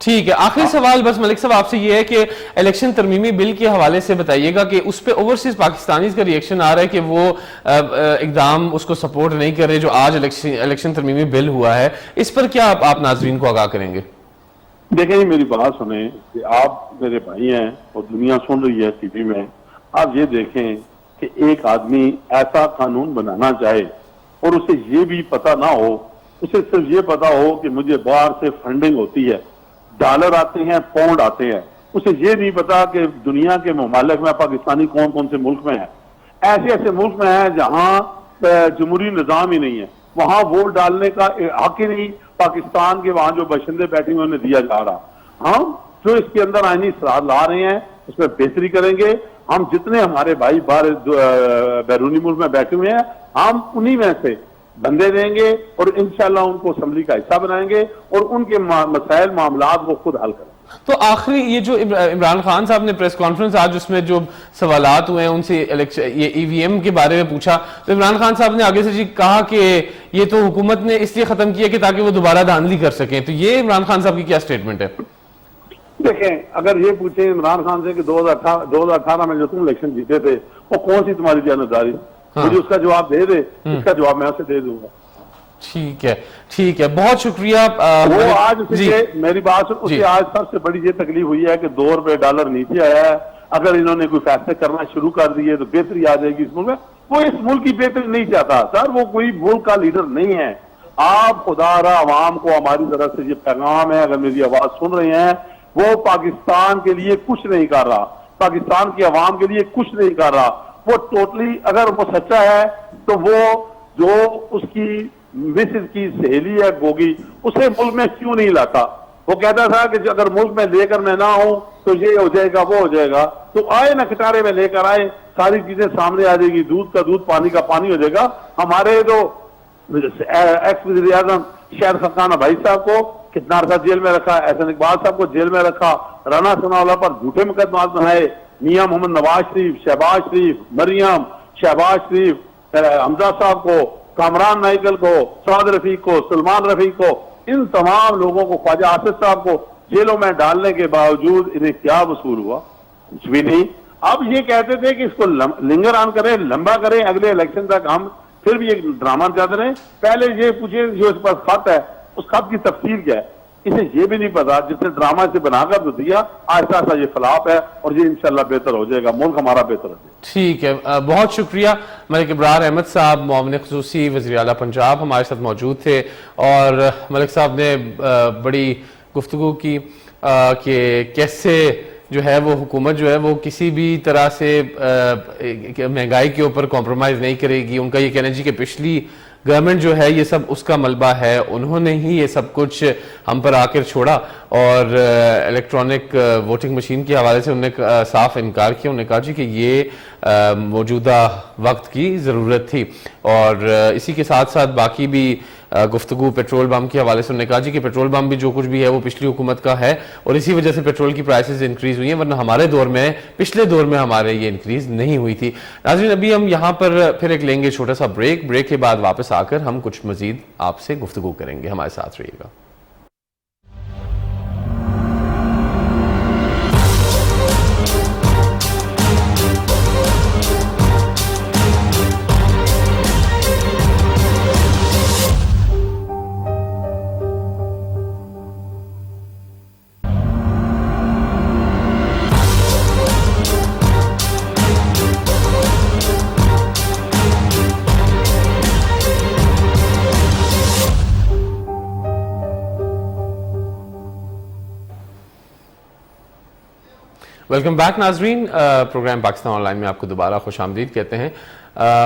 ٹھیک ہے, آخری سوال بس ملک صاحب آپ سے یہ ہے کہ الیکشن ترمیمی بل کے حوالے سے بتائیے گا کہ اس پہ اوورسیز پاکستانیز کا ریئیکشن آ رہا ہے کہ وہ اقدام اس کو سپورٹ نہیں کر رہے جو آج الیکشن ترمیمی بل ہوا ہے. اس پر کیا آپ ناظرین کو آگاہ کریں گے؟ دیکھیں جی, میری بات سنیں کہ آپ میرے بھائی ہیں اور دنیا سن رہی ہے ٹی وی میں. آپ یہ دیکھیں کہ ایک آدمی ایسا قانون بنانا چاہے اور اسے یہ بھی پتہ نہ ہو, اسے صرف یہ پتا ہو کہ مجھے باہر سے فنڈنگ ہوتی ہے, ڈالر آتے ہیں, پاؤنڈ آتے ہیں, اسے یہ نہیں پتا کہ دنیا کے ممالک میں پاکستانی کون کون سے ملک میں ہیں. ایسے ایسے ملک میں ہیں جہاں جمہوری نظام ہی نہیں ہے, وہاں ووٹ ڈالنے کا حق ہی نہیں پاکستان کے وہاں جو باشندے بیٹھے ہوئے انہیں دیا جا رہا. ہم جو اس کے اندر آئینی اصلاحات لا رہے ہیں اس میں بہتری کریں گے. ہم جتنے ہمارے بھائی باہر بیرونی ملک میں بیٹھے ہوئے ہیں ہم انہی میں سے بندے دیں گے اور انشاءاللہ ان کو اسمبلی کا حصہ بنائیں گے اور ان کے مسائل معاملات وہ خود حل کریں. تو آخری یہ جو عمران خان صاحب نے پریس کانفرنس آج اس میں جو سوالات ہوئے ہیں ان سے یہ ای وی ایم کے بارے میں پوچھا, تو عمران خان صاحب نے آگے سے جی کہا کہ یہ تو حکومت نے اس لیے ختم کیا کہ تاکہ وہ دوبارہ دھاندلی کر سکیں. تو یہ عمران خان صاحب کی کیا سٹیٹمنٹ ہے؟ دیکھیں, اگر یہ پوچھیں عمران خان سے کہ 2018 میں جو تم الیکشن جیتے تھے وہ کون سی تمہاری جانبداری, مجھے اس کا جواب دے دے, اس کا جواب میں اسے دے دوں گا. ٹھیک ہے, ٹھیک ہے, بہت شکریہ. وہ آج میری بات اسے آج سب سے بڑی یہ تکلیف ہوئی ہے کہ $2 نیچے آیا ہے. اگر انہوں نے کوئی فیصلے کرنا شروع کر دیے تو بہتری آ جائے گی اس ملک میں. وہ اس ملک کی بہتری نہیں چاہتا سر, وہ کوئی ملک کا لیڈر نہیں ہے. آپ خدا را عوام کو ہماری طرف سے یہ پیغام ہے, اگر میری آواز سن رہے ہیں, وہ پاکستان کے لیے کچھ نہیں کر رہا, پاکستان کی عوام کے لیے کچھ نہیں کر رہا. وہ ٹوٹلی اگر وہ سچا ہے تو وہ جو اس کی مسز کی سہیلی ہے گوگی, اسے ملک میں کیوں نہیں لاتا؟ وہ کہتا تھا کہ اگر ملک میں لے کر میں نہ ہوں تو یہ ہو جائے گا, وہ ہو جائے گا. تو آئے نا کٹارے میں لے کر آئے, ساری چیزیں سامنے آ جائے گی, دودھ کا دودھ پانی کا پانی ہو جائے گا. ہمارے جو ایکس وزیر اعظم شہر خاقان بھائی صاحب کو کتنا عرصہ جیل میں رکھا, احسن اقبال صاحب کو جیل میں رکھا, رانا ثناءاللہ پر جھوٹے مقدمات بنائے, میاں محمد نواز شریف, شہباز شریف, مریم, شہباز شریف, حمزہ صاحب کو, کامران نائیکل کو, سعد رفیق کو, سلمان رفیق کو, ان تمام لوگوں کو, خواجہ آصف صاحب کو جیلوں میں ڈالنے کے باوجود انہیں کیا وصول ہوا؟ کچھ بھی نہیں. اب یہ کہتے تھے کہ اس کو لنگر آن کریں, لمبا کریں اگلے الیکشن تک. ہم پھر بھی ایک ڈرامہ چاہتے رہے. پہلے یہ پوچھیں جو اس پر خط ہے اس خط کی تفصیل کیا ہے, اسے یہ بھی نہیں پتا. جس نے ڈرامہ سے بنا کر تو دیا, آہستہ آہستہ یہ فلاپ ہے اور یہ انشاءاللہ بہتر ہو جائے گا, ملک ہمارا بہتر ہو جائے گا. ٹھیک ہے, بہت شکریہ. ملک ابرار احمد صاحب, معاون خصوصی وزیر اعلیٰ پنجاب, ہمارے ساتھ موجود تھے. اور ملک صاحب نے بڑی گفتگو کی کہ کیسے جو ہے وہ حکومت جو ہے وہ کسی بھی طرح سے مہنگائی کے اوپر کمپرومائز نہیں کرے گی. ان کا یہ کہنا جی کہ پچھلی گورنمنٹ جو ہے یہ سب اس کا ملبہ ہے, انہوں نے ہی یہ سب کچھ ہم پر آ کر چھوڑا, اور الیکٹرانک ووٹنگ مشین کے حوالے سے انہوں نے صاف انکار کیا. انہوں نے کہا جی کہ یہ موجودہ وقت کی ضرورت تھی. اور اسی کے ساتھ ساتھ باقی بھی گفتگو پیٹرول بم کے حوالے سے انہوں نے کہا جی کہ پیٹرول بم بھی جو کچھ بھی ہے وہ پچھلی حکومت کا ہے, اور اسی وجہ سے پیٹرول کی پرائسز انکریز ہوئی ہیں, ورنہ ہمارے دور میں پچھلے دور میں ہمارے یہ انکریز نہیں ہوئی تھی. ناظرین ابھی ہم یہاں پر پھر ایک لیں گے چھوٹا سا بریک کے بعد واپس آ کر ہم کچھ مزید آپ سے گفتگو کریں گے. ہمارے ساتھ رہیے گا. ویلکم بیک ناظرین, پروگرام پاکستان آن لائن میں آپ کو دوبارہ خوش آمدید کہتے ہیں.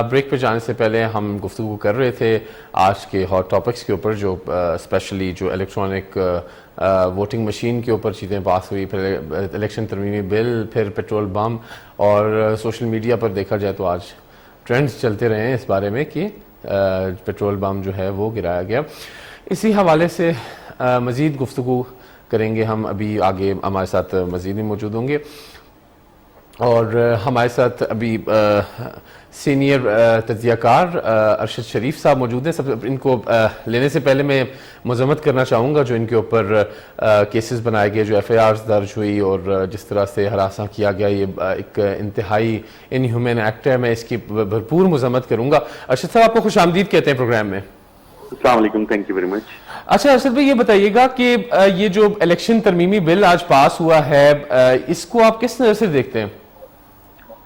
بریک پہ جانے سے پہلے ہم گفتگو کر رہے تھے آج کے ہاٹ ٹاپکس کے اوپر, جو اسپیشلی جو الیکٹرانک ووٹنگ مشین کے اوپر چیزیں پاس ہوئی, پھر الیکشن ترمیمی بل, پھر پیٹرول بم, اور سوشل میڈیا پر دیکھا جائے تو آج ٹرینڈز چلتے رہے ہیں اس بارے میں کہ پیٹرول بم جو ہے وہ گرایا گیا. اسی حوالے سے مزید گفتگو کریں گے ہم. ابھی آگے ہمارے ساتھ مزید بھی موجود ہوں گے, اور ہمارے ساتھ ابھی سینئر تجزیہ کار ارشد شریف صاحب موجود ہیں. سب ان کو لینے سے پہلے میں مذمت کرنا چاہوں گا جو ان کے اوپر کیسز بنائے گئے, جو ایف آئی آرز درج ہوئی, اور جس طرح سے ہراساں کیا گیا, یہ ایک انتہائی ان ہیومن ایکٹ ہے. میں اس کی بھرپور مذمت کروں گا. ارشد صاحب آپ کو خوش آمدید کہتے ہیں پروگرام میں. السلام علیکم, تھینک یو ویری مچ. اچھا ارشد بھائی یہ بتائیے گا کہ یہ جو الیکشن ترمیمی بل آج پاس ہوا ہے, اس کو آپ کس نظر سے دیکھتے ہیں؟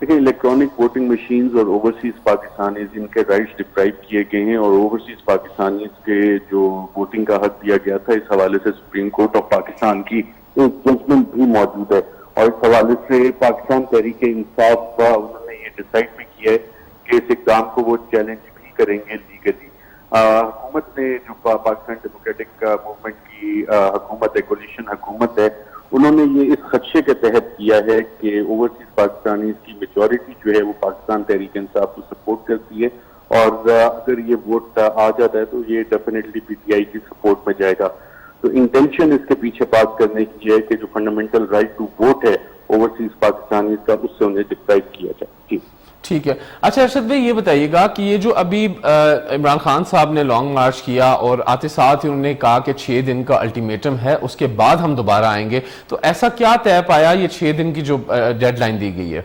دیکھیں, الیکٹرانک ووٹنگ مشینز اور اوورسیز پاکستانیز ان کے رائٹس ڈپرائیو کیے گئے ہیں, اور اوورسیز پاکستانیز کے جو ووٹنگ کا حق دیا گیا تھا, اس حوالے سے سپریم کورٹ آف پاکستان کی ایک ججمنٹ بھی موجود ہے. اور اس حوالے سے پاکستان تحریک انصاف کا انہوں نے یہ ڈیسائیڈ بھی کیا ہے کہ اس اقدام کو وہ چیلنج بھی کریں گے لیگلی. حکومت نے جو پاکستان ڈیموکریٹک موومنٹ کی حکومت ہے, کولیشن حکومت ہے, انہوں نے یہ اس خدشے کے تحت کیا ہے کہ اوورسیز پاکستانیز کی میجورٹی جو ہے وہ پاکستان تحریک انصاف کو سپورٹ کرتی ہے, اور اگر یہ ووٹ آ جاتا ہے تو یہ ڈیفینیٹلی پی ٹی آئی کی سپورٹ میں جائے گا. تو انٹینشن اس کے پیچھے بات کرنے کی ہے کہ جو فنڈامنٹل رائٹ ٹو ووٹ ہے اوورسیز پاکستانیز کا, اس سے انہیں ڈپرائیو کیا جائے. جی ٹھیک ہے. اچھا ارشد بھائی یہ بتائیے گا کہ یہ جو ابھی عمران خان صاحب نے لانگ مارچ کیا, اور آتے ساتھ ہی انہوں نے کہا کہ 6 دن کا الٹیمیٹم ہے, اس کے بعد ہم دوبارہ آئیں گے, تو ایسا کیا طے پایا یہ 6 دن کی جو ڈیڈ لائن دی گئی ہے؟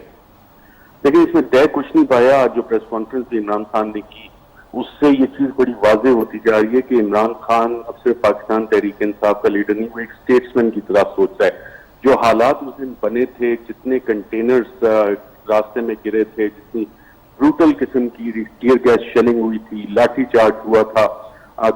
لیکن اس میں طے کچھ نہیں پایا. جو پریس کانفرنس عمران خان نے کی اس سے یہ چیز بڑی واضح ہوتی جا رہی ہے کہ عمران خان اب صرف پاکستان تحریک انصاف کا لیڈر نہیں, وہ ایک اسٹیٹسمین کی طرح سوچ رہا ہے. جو حالات اس دن بنے تھے, جتنے کنٹینرز راستے میں گرے تھے, جتنی بروٹل قسم کی ٹیئر گیس شیلنگ ہوئی تھی, لاٹھی چارج ہوا تھا,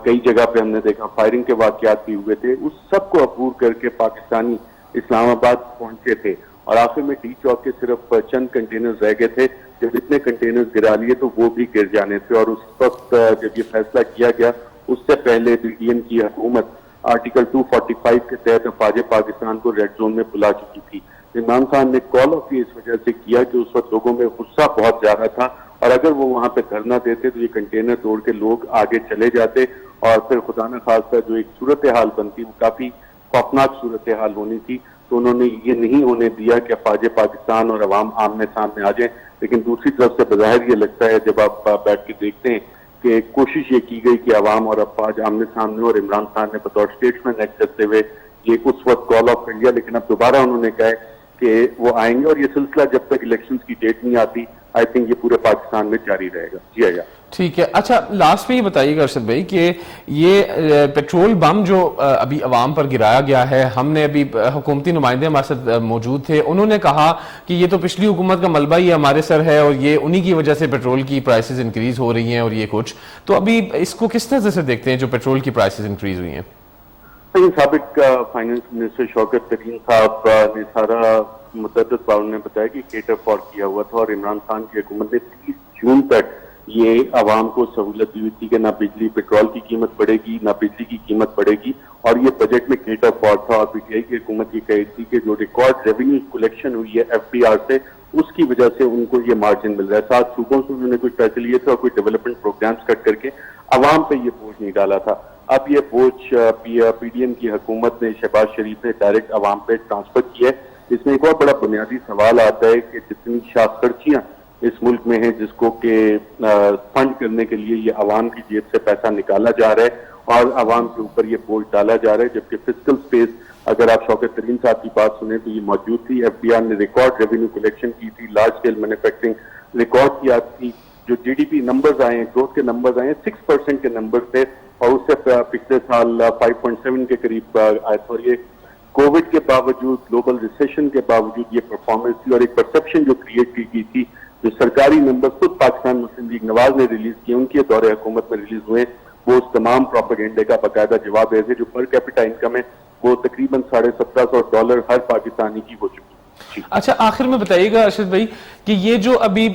کئی جگہ پہ ہم نے دیکھا فائرنگ کے واقعات بھی ہوئے تھے, اس سب کو عبور کر کے پاکستانی اسلام آباد پہنچے تھے, اور آخر میں ڈی چوک کے صرف چند کنٹینرز رہ گئے تھے. جب اتنے کنٹینرز گرا لیے تو وہ بھی گر جانے تھے, اور اس وقت جب یہ فیصلہ کیا گیا اس سے پہلے پی ڈی ایم کی حکومت آرٹیکل 245 کے تحت افواج پاکستان کو ریڈ زون میں بلا چکی تھی. عمران خان نے کال آف اس وجہ سے کیا کہ اس وقت لوگوں میں غصہ بہت زیادہ تھا, اور اگر وہ وہاں پہ دھرنا دیتے تو یہ کنٹینر توڑ کے لوگ آگے چلے جاتے, اور پھر خدا نہ خواستہ جو ایک صورتحال بنتی وہ کافی خوفناک صورتحال ہونی تھی. تو انہوں نے یہ نہیں ہونے دیا کہ افواج پاکستان اور عوام آمنے سامنے آ جائیں. لیکن دوسری طرف سے بظاہر یہ لگتا ہے جب آپ بیٹھ کے دیکھتے ہیں کہ کوشش یہ کی گئی کہ عوام اور افواج آمنے سامنے, اور عمران خان نے بطور اسٹیٹسمین ایکٹ کرتے ہوئے یہ اس وقت کال آف کر لیا, لیکن اب دوبارہ انہوں نے کہا ہے کہ وہ آئیں گے, اور یہ سلسلہ جب تک الیکشنز کی ڈیٹ نہیں آتی آئی تھنک یہ پورے پاکستان میں جاری رہے گا. جی آیا ٹھیک ہے. اچھا لاسٹ میں یہ بتائیے گا ارشد بھائی کہ یہ پیٹرول بم جو ابھی عوام پر گرایا گیا ہے, ہم نے ابھی حکومتی نمائندے ہمارے ساتھ موجود تھے, انہوں نے کہا کہ یہ تو پچھلی حکومت کا ملبہ ہی ہمارے سر ہے, اور یہ انہی کی وجہ سے پیٹرول کی پرائسز انکریز ہو رہی ہیں, اور یہ کچھ. تو ابھی اس کو کس طرح سے دیکھتے ہیں جو پیٹرول کی پرائسز انکریز ہوئی ہیں؟ سابق فائنانس منسٹر شوکت ترین صاحب نے سارا متعدد بار نے بتایا کہ کیٹر فار کیا ہوا تھا, اور عمران خان کی حکومت نے 30 جون تک یہ عوام کو سہولت دی ہوئی تھی کہ نہ بجلی پیٹرول کی قیمت بڑھے گی نہ بجلی کی قیمت بڑھے گی، اور یہ بجٹ میں گریٹر فالٹ تھا، اور پی ٹی آئی کی حکومت یہ کہی تھی کہ جو ریکارڈ ریونیو کلیکشن ہوئی ہے ایف بی آر سے، اس کی وجہ سے ان کو یہ مارجن مل رہا ہے. 7 صوبوں سے انہوں نے کوئی پیسے لیے تھے اور کوئی ڈیولپمنٹ پروگرامز کٹ کر کے عوام پہ یہ بوجھ نہیں ڈالا تھا. اب یہ بوجھ پی ڈی ایم کی حکومت نے، شہباز شریف نے ڈائریکٹ عوام پہ ٹرانسفر کیا ہے. اس میں ایک بہت بڑا بنیادی سوال آتا ہے کہ جتنی شاخ خرچیاں اس ملک میں ہیں جس کو کہ فنڈ کرنے کے لیے یہ عوام کی جیب سے پیسہ نکالا جا رہا ہے اور عوام کے اوپر یہ بوجھ ڈالا جا رہا ہے، جبکہ فسکل سپیس اگر آپ شوکت ترین صاحب کی بات سنیں تو یہ موجود تھی. ایف بی آر نے ریکارڈ ریونیو کلیکشن کی تھی، لارج اسکیل مینوفیکچرنگ ریکارڈ کیا تھی. جو جی ڈی پی نمبرز آئے ہیں، گروتھ کے نمبرز آئے ہیں 6% کے نمبر تھے، اور اس سے پچھلے سال 5.7 کے قریب آئے تھے. اور یہ کووڈ کے باوجود، گلوبل ریسیشن کے باوجود یہ پرفارمنس تھی، اور ایک پرسپشن جو کریٹ کی گئی تھی، جو سرکاری نمبر خود پاکستان مسلم لیگ نواز نے ریلیز کیے، ان کے دور حکومت میں ریلیز ہوئے، وہ اس تمام پروپیگنڈے کا باقاعدہ جواب ہے. جو پر کیپٹا انکم ہے وہ تقریباً $1750 ہر پاکستانی کی ہو چکی ہے. اچھا، آخر میں بتائیے گا ارشد بھائی کہ یہ جو ابھی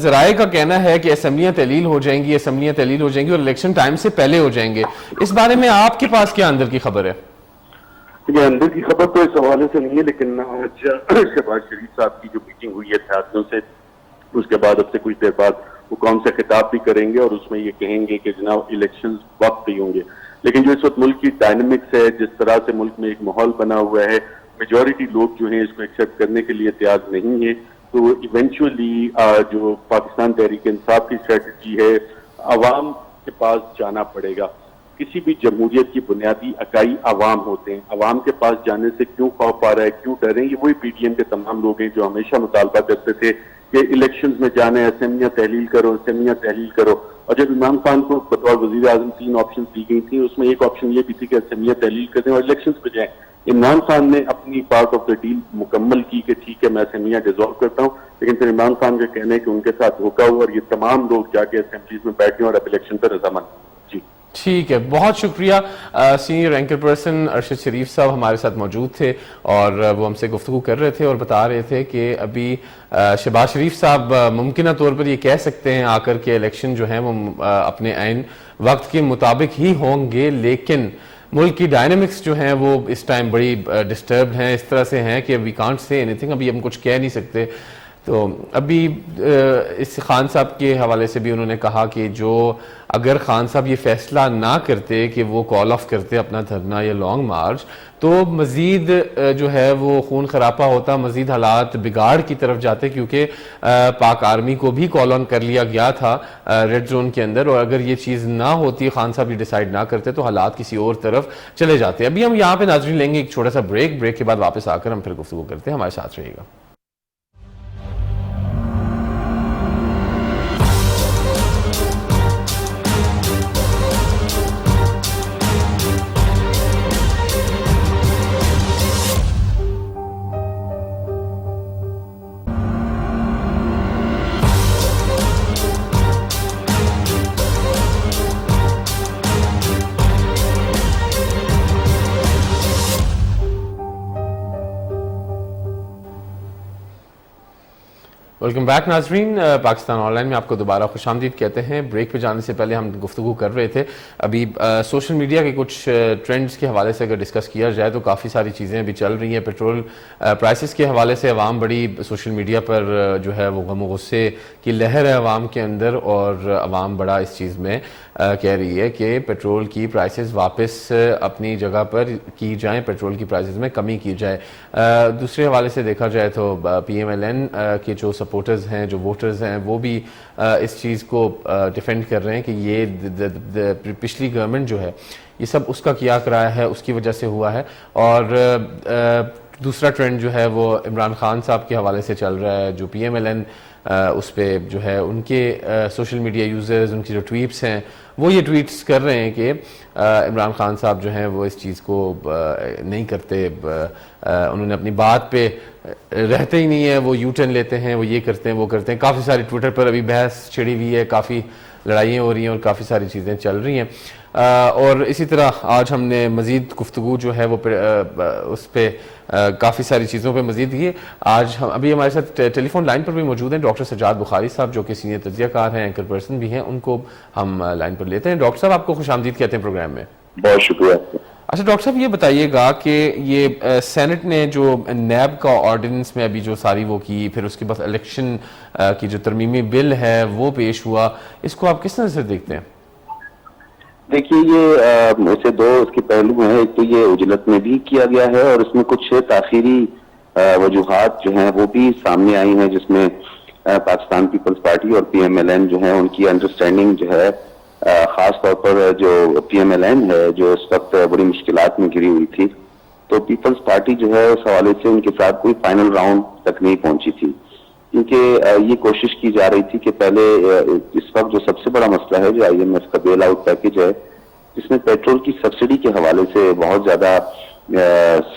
ذرائع کا کہنا ہے کہ اسمبلیاں تحلیل ہو جائیں گی اور الیکشن ٹائم سے پہلے ہو جائیں گے، اس بارے میں آپ کے پاس کیا اندر کی خبر ہے؟ یہ اندر کی خبر تو اس حوالے سے نہیں ہے، لیکن آج شہباز شریف صاحب کی جو میٹنگ ہوئی ہے اتحادیوں سے، اس کے بعد اب سے کچھ دیر بعد وہ قوم سے خطاب بھی کریں گے اور اس میں یہ کہیں گے کہ جناب الیکشنز وقت پہ ہوں گے. لیکن جو اس وقت ملک کی ڈائنمکس ہے، جس طرح سے ملک میں ایک ماحول بنا ہوا ہے، میجورٹی لوگ جو ہیں اس کو ایکسیپٹ کرنے کے لیے تیار نہیں ہے، تو ایونچولی جو پاکستان تحریک انصاف کی اسٹریٹجی ہے، عوام کے پاس جانا پڑے گا. کسی بھی جمہوریت کی بنیادی اکائی عوام ہوتے ہیں. عوام کے پاس جانے سے کیوں خوف آ رہا ہے، کیوں ڈر ہیں؟ یہ وہی پی ٹی ایم کے تمام لوگ ہیں جو ہمیشہ مطالبہ کرتے تھے کہ الیکشنز میں جانا ہے، اسمبلیاں تحلیل کرو. اور جب عمران خان کو بطور وزیر اعظم 3 آپشن دی گئی تھیں، اس میں ایک آپشن یہ بھی تھی کہ اسمبلیاں تحلیل کر دیں اور الیکشنز پہ جائیں. عمران خان نے اپنی پارٹ آف دا ڈیل مکمل کی کہ ٹھیک ہے میں اسمبلیاں ڈیزالو کرتا ہوں، لیکن پھر عمران خان کا کہنا ہے کہ ان کے ساتھ دھوکا ہوا اور یہ تمام لوگ جا کے اسمبلیز میں بیٹھے اور اب الیکشن پر رضامند. جی ٹھیک ہے، بہت شکریہ. سینئر اینکر پرسن ارشد شریف صاحب ہمارے ساتھ موجود تھے اور وہ ہم سے گفتگو کر رہے تھے اور بتا رہے تھے کہ ابھی شہباز شریف صاحب ممکنہ طور پر یہ کہہ سکتے ہیں آ کر کے الیکشن جو ہیں وہ اپنے عین وقت کے مطابق ہی ہوں گے، لیکن ملک کی ڈائنامکس جو ہیں وہ اس ٹائم بڑی ڈسٹربڈ ہیں، اس طرح سے ہیں کہ we can't say anything, ابھی ہم کچھ کہہ نہیں سکتے. تو ابھی اس خان صاحب کے حوالے سے بھی انہوں نے کہا کہ جو اگر خان صاحب یہ فیصلہ نہ کرتے کہ وہ کال آف کرتے اپنا دھرنا یا لانگ مارچ، تو مزید جو ہے وہ خون خراپہ ہوتا، مزید حالات بگاڑ کی طرف جاتے، کیونکہ پاک آرمی کو بھی کال آن کر لیا گیا تھا ریڈ زون کے اندر، اور اگر یہ چیز نہ ہوتی، خان صاحب یہ ڈیسائیڈ نہ کرتے، تو حالات کسی اور طرف چلے جاتے. ابھی ہم یہاں پہ ناظرین لیں گے ایک چھوٹا سا بریک کے بعد واپس آ کر ہم پھر گفتگو کرتے ہیں. ہمارے ساتھ رہیے گا. ویلکم بیک ناظرین، پاکستان آن لائن میں آپ کو دوبارہ خوش آمدید کہتے ہیں. بریک پہ جانے سے پہلے ہم گفتگو کر رہے تھے ابھی سوشل میڈیا کے کچھ ٹرینڈز کے حوالے سے اگر ڈسکس کیا جائے تو کافی ساری چیزیں ابھی چل رہی ہیں. پیٹرول پرائسز کے حوالے سے عوام بڑی سوشل میڈیا پر جو ہے وہ غم و غصے کی لہر ہے عوام کے اندر، اور عوام بڑا اس چیز میں کہہ رہی ہے کہ پیٹرول کی پرائسز واپس اپنی جگہ پر کی جائیں، پیٹرول کی پرائسز میں کمی کی جائے. دوسرے حوالے سے دیکھا جائے تو پی ایم ایل این کے جو سپورٹرز ہیں، جو ووٹرز ہیں، وہ بھی اس چیز کو ڈیفینڈ کر رہے ہیں کہ یہ پچھلی گورنمنٹ جو ہے یہ سب اس کا کیا کرایا ہے، اس کی وجہ سے ہوا ہے. اور دوسرا ٹرینڈ جو ہے وہ عمران خان صاحب کے حوالے سے چل رہا ہے، جو پی ایم ایل این اس پہ جو ہے ان کے سوشل میڈیا یوزرز، ان کی جو ٹویٹس ہیں وہ یہ ٹویٹس کر رہے ہیں کہ عمران خان صاحب جو ہیں وہ اس چیز کو نہیں کرتے، انہوں نے اپنی بات پہ رہتے ہی نہیں ہیں، وہ یو ٹرن لیتے ہیں، وہ یہ کرتے ہیں وہ کرتے ہیں. کافی ساری ٹویٹر پر ابھی بحث چھڑی ہوئی ہے، کافی لڑائیاں ہو رہی ہیں اور کافی ساری چیزیں چل رہی ہیں. اور اسی طرح آج ہم نے مزید گفتگو جو ہے وہ اس پہ کافی ساری چیزوں پہ مزید کی. آج ابھی ہمارے ساتھ ٹیلی فون لائن پر بھی موجود ہیں ڈاکٹر سجاد بخاری صاحب جو کہ سینئر تجزیہ کار ہیں, اینکر پرسن بھی ہیں, ان کو ہم لائن پر لیتے ہیں. ڈاکٹر صاحب آپ کو خوش آمدید کہتے ہیں پروگرام میں. بہت شکریہ. اچھا ڈاکٹر صاحب یہ بتائیے گا کہ یہ سینٹ نے جو نیب کا آرڈیننس میں ابھی جو ساری وہ کی, پھر اس کے بعد الیکشن کی جو ترمیمی بل ہے وہ پیش ہوا, اس کو آپ کس طرح سے دیکھتے ہیں؟ دیکھیے یہ اسے دو اس کے پہلو ہیں. ایک تو یہ اجلت میں بھی کیا گیا ہے اور اس میں کچھ تاخیری وجوہات جو ہیں وہ بھی سامنے آئی ہیں, جس میں پاکستان پیپلز پارٹی اور پی ایم ایل این جو ہے ان کی انڈرسٹینڈنگ جو ہے خاص طور پر جو پی ایم ایل این ہے جو اس وقت بڑی مشکلات میں گری ہوئی تھی, تو پیپلز پارٹی جو ہے اس حوالے سے ان کے ساتھ کوئی فائنل راؤنڈ تک نہیں پہنچی تھی, کیونکہ یہ کوشش کی جا رہی تھی کہ پہلے اس وقت جو سب سے بڑا مسئلہ ہے جو آئی ایم ایف کا بیل آؤٹ پیکج ہے, جس میں پیٹرول کی سبسڈی کے حوالے سے بہت زیادہ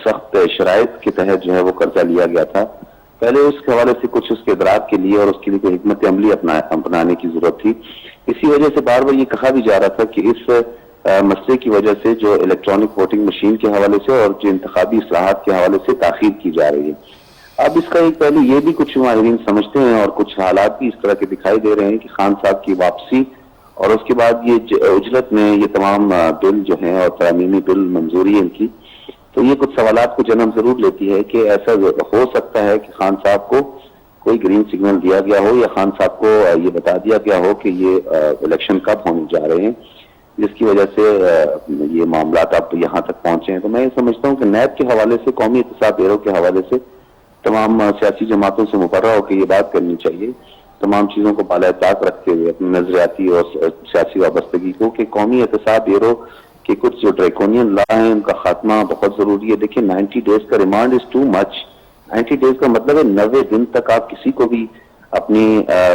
سخت شرائط کے تحت جو ہے وہ قرضہ لیا گیا تھا. پہلے اس کے حوالے سے کچھ اس کے ادراک کے لیے اور اس کے لیے کوئی حکمت عملی اپنانے کی ضرورت تھی. اسی وجہ سے بار بار یہ کہا بھی جا رہا تھا کہ اس مسئلے کی وجہ سے جو الیکٹرانک ووٹنگ مشین کے حوالے سے اور جو انتخابی اصلاحات کے حوالے سے تاخیر کی جا رہی ہے. اب اس کا ایک پہلو یہ بھی کچھ ماہرین سمجھتے ہیں اور کچھ حالات بھی اس طرح کے دکھائی دے رہے ہیں کہ خان صاحب کی واپسی اور اس کے بعد یہ اجلت میں یہ تمام بل جو ہیں اور ترمیمی بل منظوری ان کی, تو یہ کچھ سوالات کو جنم ضرور لیتی ہے کہ ایسا ہو سکتا ہے کہ خان صاحب کو کوئی گرین سگنل دیا گیا ہو یا خان صاحب کو یہ بتا دیا گیا ہو کہ یہ الیکشن کب ہونے جا رہے ہیں, جس کی وجہ سے یہ معاملات اب یہاں تک پہنچے ہیں. تو میں یہ سمجھتا ہوں کہ نیب کے حوالے سے, قومی احتساب بیورو کے حوالے سے تمام سیاسی جماعتوں سے مقررہ ہو کے یہ بات کرنی چاہیے, تمام چیزوں کو بالائے طاق رکھتے ہوئے اپنی نظریاتی اور سیاسی وابستگی کو, کہ قومی احتساب بیورو کے کچھ جو ڈریکونین لا ہیں ان کا خاتمہ بہت ضروری ہے. دیکھیں 90 ڈیز کا ریمانڈ از ٹو مچ. 90 ڈیز کا مطلب ہے 90 دن تک آپ کسی کو بھی اپنی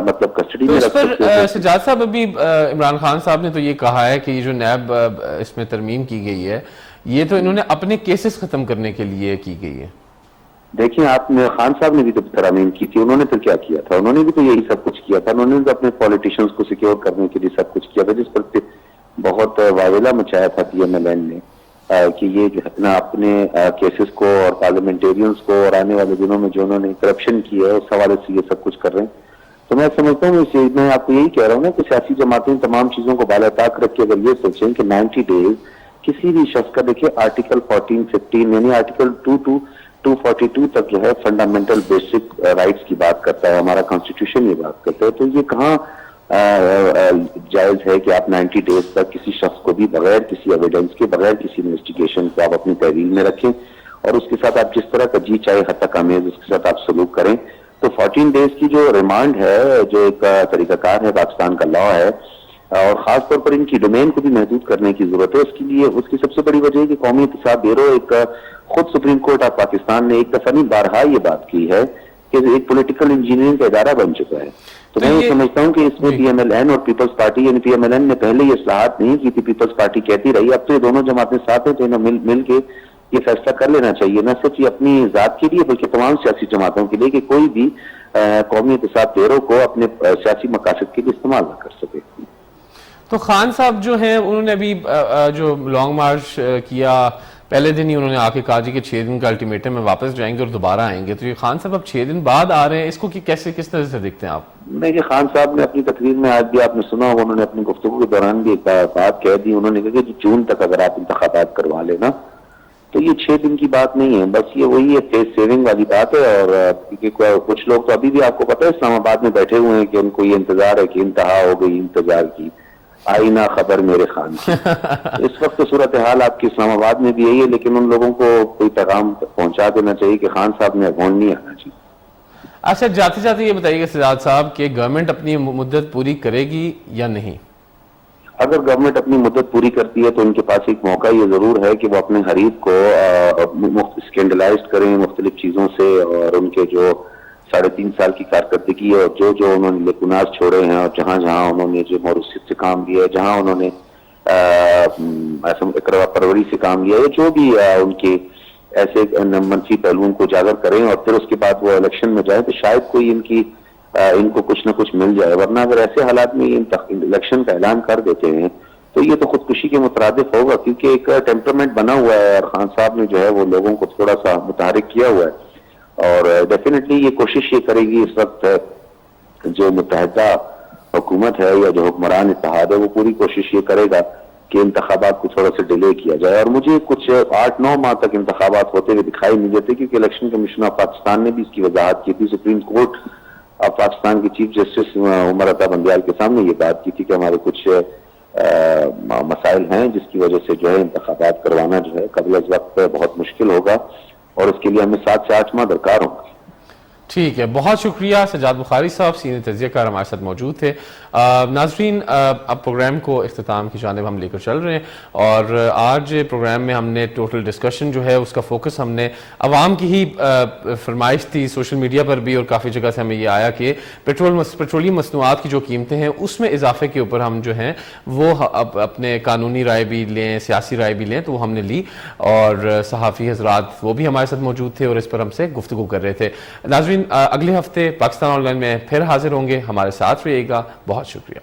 مطلب کسٹڈی میں رکھ سکتے ہیں. سجاد صاحب ابھی عمران خان صاحب نے تو یہ کہا ہے کہ یہ جو نیب اس میں ترمیم کی گئی ہے یہ تو انہوں نے اپنے کیسز ختم کرنے کے لیے کی گئی ہے. دیکھیں آپ نے خان صاحب نے بھی تو ترامیم کی تھی, انہوں نے تو کیا کیا تھا, انہوں نے بھی تو یہی سب کچھ کیا تھا. انہوں نے تو اپنے پولیٹیشینز کو سیکیور کرنے کے لیے سب کچھ کیا تھا, جس پر بہت واویلا مچایا تھا پی ایم ایل این نے کہ یہ جو ہے نا اپنے کیسز کو اور پارلیمنٹیرینز کو اور آنے والے دنوں میں جو انہوں نے کرپشن کی ہے اس حوالے سے یہ سب کچھ کر رہے ہیں. تو میں سمجھتا ہوں میں آپ کو یہی کہہ رہا ہوں نا کہ سیاسی جماعتیں تمام چیزوں کو بالا طاق رکھ کے اگر یہ سوچیں کہ 90 ڈیز کسی بھی شخص کا, دیکھیے آرٹیکل 14-15 یعنی آرٹیکل 242 تک جو ہے فنڈامنٹل بیسک رائٹس کی بات کرتا ہے, ہمارا کانسٹیٹیوشن یہ بات کرتا ہے. تو یہ کہاں جائز ہے کہ آپ 90 ڈیز تک کسی شخص کو بھی بغیر کسی ایویڈنس کے, بغیر کسی انویسٹیگیشن کو آپ اپنی تحویل میں رکھیں اور اس کے ساتھ آپ جس طرح کا جی چاہے حد تک آمیز اس کے ساتھ آپ سلوک کریں. تو 14 ڈیز کی جو ریمانڈ ہے جو ایک طریقہ کار ہے پاکستان کا لا ہے, اور خاص طور پر ان کی ڈومین کو بھی محدود کرنے کی ضرورت ہے. اس کے لیے اس کی سب سے بڑی وجہ ہے کہ قومی احتساب بیورو ایک خود سپریم کورٹ آف پاکستان نے ایک دفعہ نہیں بارہا یہ بات کی ہے کہ ایک پولیٹیکل انجینئرنگ کا ادارہ بن چکا ہے. تو میں یہ سمجھتا ہوں کہ اس میں پی ایم ایل این اور پیپلز پارٹی, یعنی پی ایم ایل این نے پہلے یہ اصلاحات نہیں کی تھی, پیپلز پارٹی کہتی رہی, اب تو یہ دونوں جماعتیں ساتھ ہیں تو انہیں مل کے یہ فیصلہ کر لینا چاہیے, نہ صرف یہ اپنی ذات کے لیے بلکہ تمام سیاسی جماعتوں کے لیے کہ کوئی بھی قومی احتساب بیورو کو اپنے سیاسی مقاصد کے لیے استعمال نہ کر سکے. تو خان صاحب جو ہیں انہوں نے ابھی جو لانگ مارچ کیا پہلے دن ہی انہوں نے آ کے کہا جی کہ 6 دن کا الٹیمیٹم میں واپس جائیں گے اور دوبارہ آئیں گے. تو یہ خان صاحب اب 6 دن بعد آ رہے ہیں, اس کو کیسے کس طرح سے دیکھتے ہیں آپ؟ نہیں, خان صاحب نے اپنی تقریر میں آج بھی آپ نے سنا ہوگا, انہوں نے اپنی گفتگو کے دوران بھی ایک بات کہہ دی. انہوں نے کہا کہ جون تک اگر آپ انتخابات کروا لینا تو یہ 6 دن کی بات نہیں ہے, بس یہ وہی ہے فیس سیونگ والی بات ہے. اور کچھ لوگ تو ابھی بھی آپ کو پتہ ہے اسلام آباد میں بیٹھے ہوئے ہیں کہ ان کو یہ انتظار ہے کہ انتہا ہو گئی انتظار کی, آئی نہ خبر میرے خان کی. اس وقت صورتحال آپ کی اسلام آباد میں بھی یہی ہے, لیکن ان لوگوں کو کوئی پیغام پہنچا دینا چاہیے کہ خان صاحب نے اگون نہیں آنا چاہیے. اچھا جاتے جاتے یہ بتائیے گا سجاد صاحب کہ گورنمنٹ اپنی مدت پوری کرے گی یا نہیں؟ اگر گورنمنٹ اپنی مدت پوری کرتی ہے تو ان کے پاس ایک موقع یہ ضرور ہے کہ وہ اپنے حریف کو اسکینڈلائزڈ کریں مختلف چیزوں سے, اور ان کے جو 3.5 سال کی کارکردگی اور جو انہوں نے لکناز چھوڑے ہیں اور جہاں انہوں نے جو موروثیت سے کام لیا ہے, جہاں انہوں نے اقربا پروری سے کام لیا ہے, جو بھی ان کے ایسے منفی پہلوؤں کو اجاگر کریں اور پھر اس کے بعد وہ الیکشن میں جائیں, تو شاید کوئی ان کی ان کو کچھ نہ کچھ مل جائے، ورنہ اگر ایسے حالات میں الیکشن کا اعلان کر دیتے ہیں تو یہ تو خودکشی کے مترادف ہوگا، کیونکہ ایک ٹیمپرمنٹ بنا ہوا ہے اور خان صاحب نے جو ہے وہ لوگوں کو تھوڑا سا متحرک کیا ہوا ہے، اور ڈیفینیٹلی یہ کوشش یہ کرے گی اس وقت جو متحدہ حکومت ہے یا جو حکمران اتحاد ہے وہ پوری کوشش یہ کرے گا کہ انتخابات کو تھوڑا سا ڈیلے کیا جائے، اور مجھے کچھ 8-9 ماہ تک انتخابات ہوتے ہوئے دکھائی نہیں دیتے، کیونکہ الیکشن کمیشن آف پاکستان نے بھی اس کی وضاحت کی تھی، سپریم کورٹ آف پاکستان کی چیف جسٹس عمر عطا بندیال کے سامنے یہ بات کی تھی کہ ہمارے کچھ مسائل ہیں جس کی وجہ سے جو ہے انتخابات کروانا جو ہے قبل از وقت بہت مشکل ہوگا، اور اس کے لیے ہمیں 7 سے 8 ماہ درکار ہوں گے۔ ٹھیک ہے، بہت شکریہ سجاد بخاری صاحب، سینئر تجزیہ کار ہمارے ساتھ موجود تھے۔ ناظرین، اب پروگرام کو اختتام کی جانب ہم لے کر چل رہے ہیں، اور آج پروگرام میں ہم نے ٹوٹل ڈسکشن جو ہے اس کا فوکس ہم نے عوام کی ہی فرمائش تھی سوشل میڈیا پر بھی، اور کافی جگہ سے ہمیں یہ آیا کہ پیٹرولیم مصنوعات کی جو قیمتیں ہیں اس میں اضافے کے اوپر ہم جو ہیں وہ اپنے قانونی رائے بھی لیں، سیاسی رائے بھی لیں، تو وہ ہم نے لی، اور صحافی حضرات وہ بھی ہمارے ساتھ موجود تھے اور اس پر ہم سے گفتگو کر رہے تھے۔ ناظرین، اگلے ہفتے پاکستان آن لائن میں پھر حاضر ہوں گے، ہمارے ساتھ رہیے گا، بہت شکریہ۔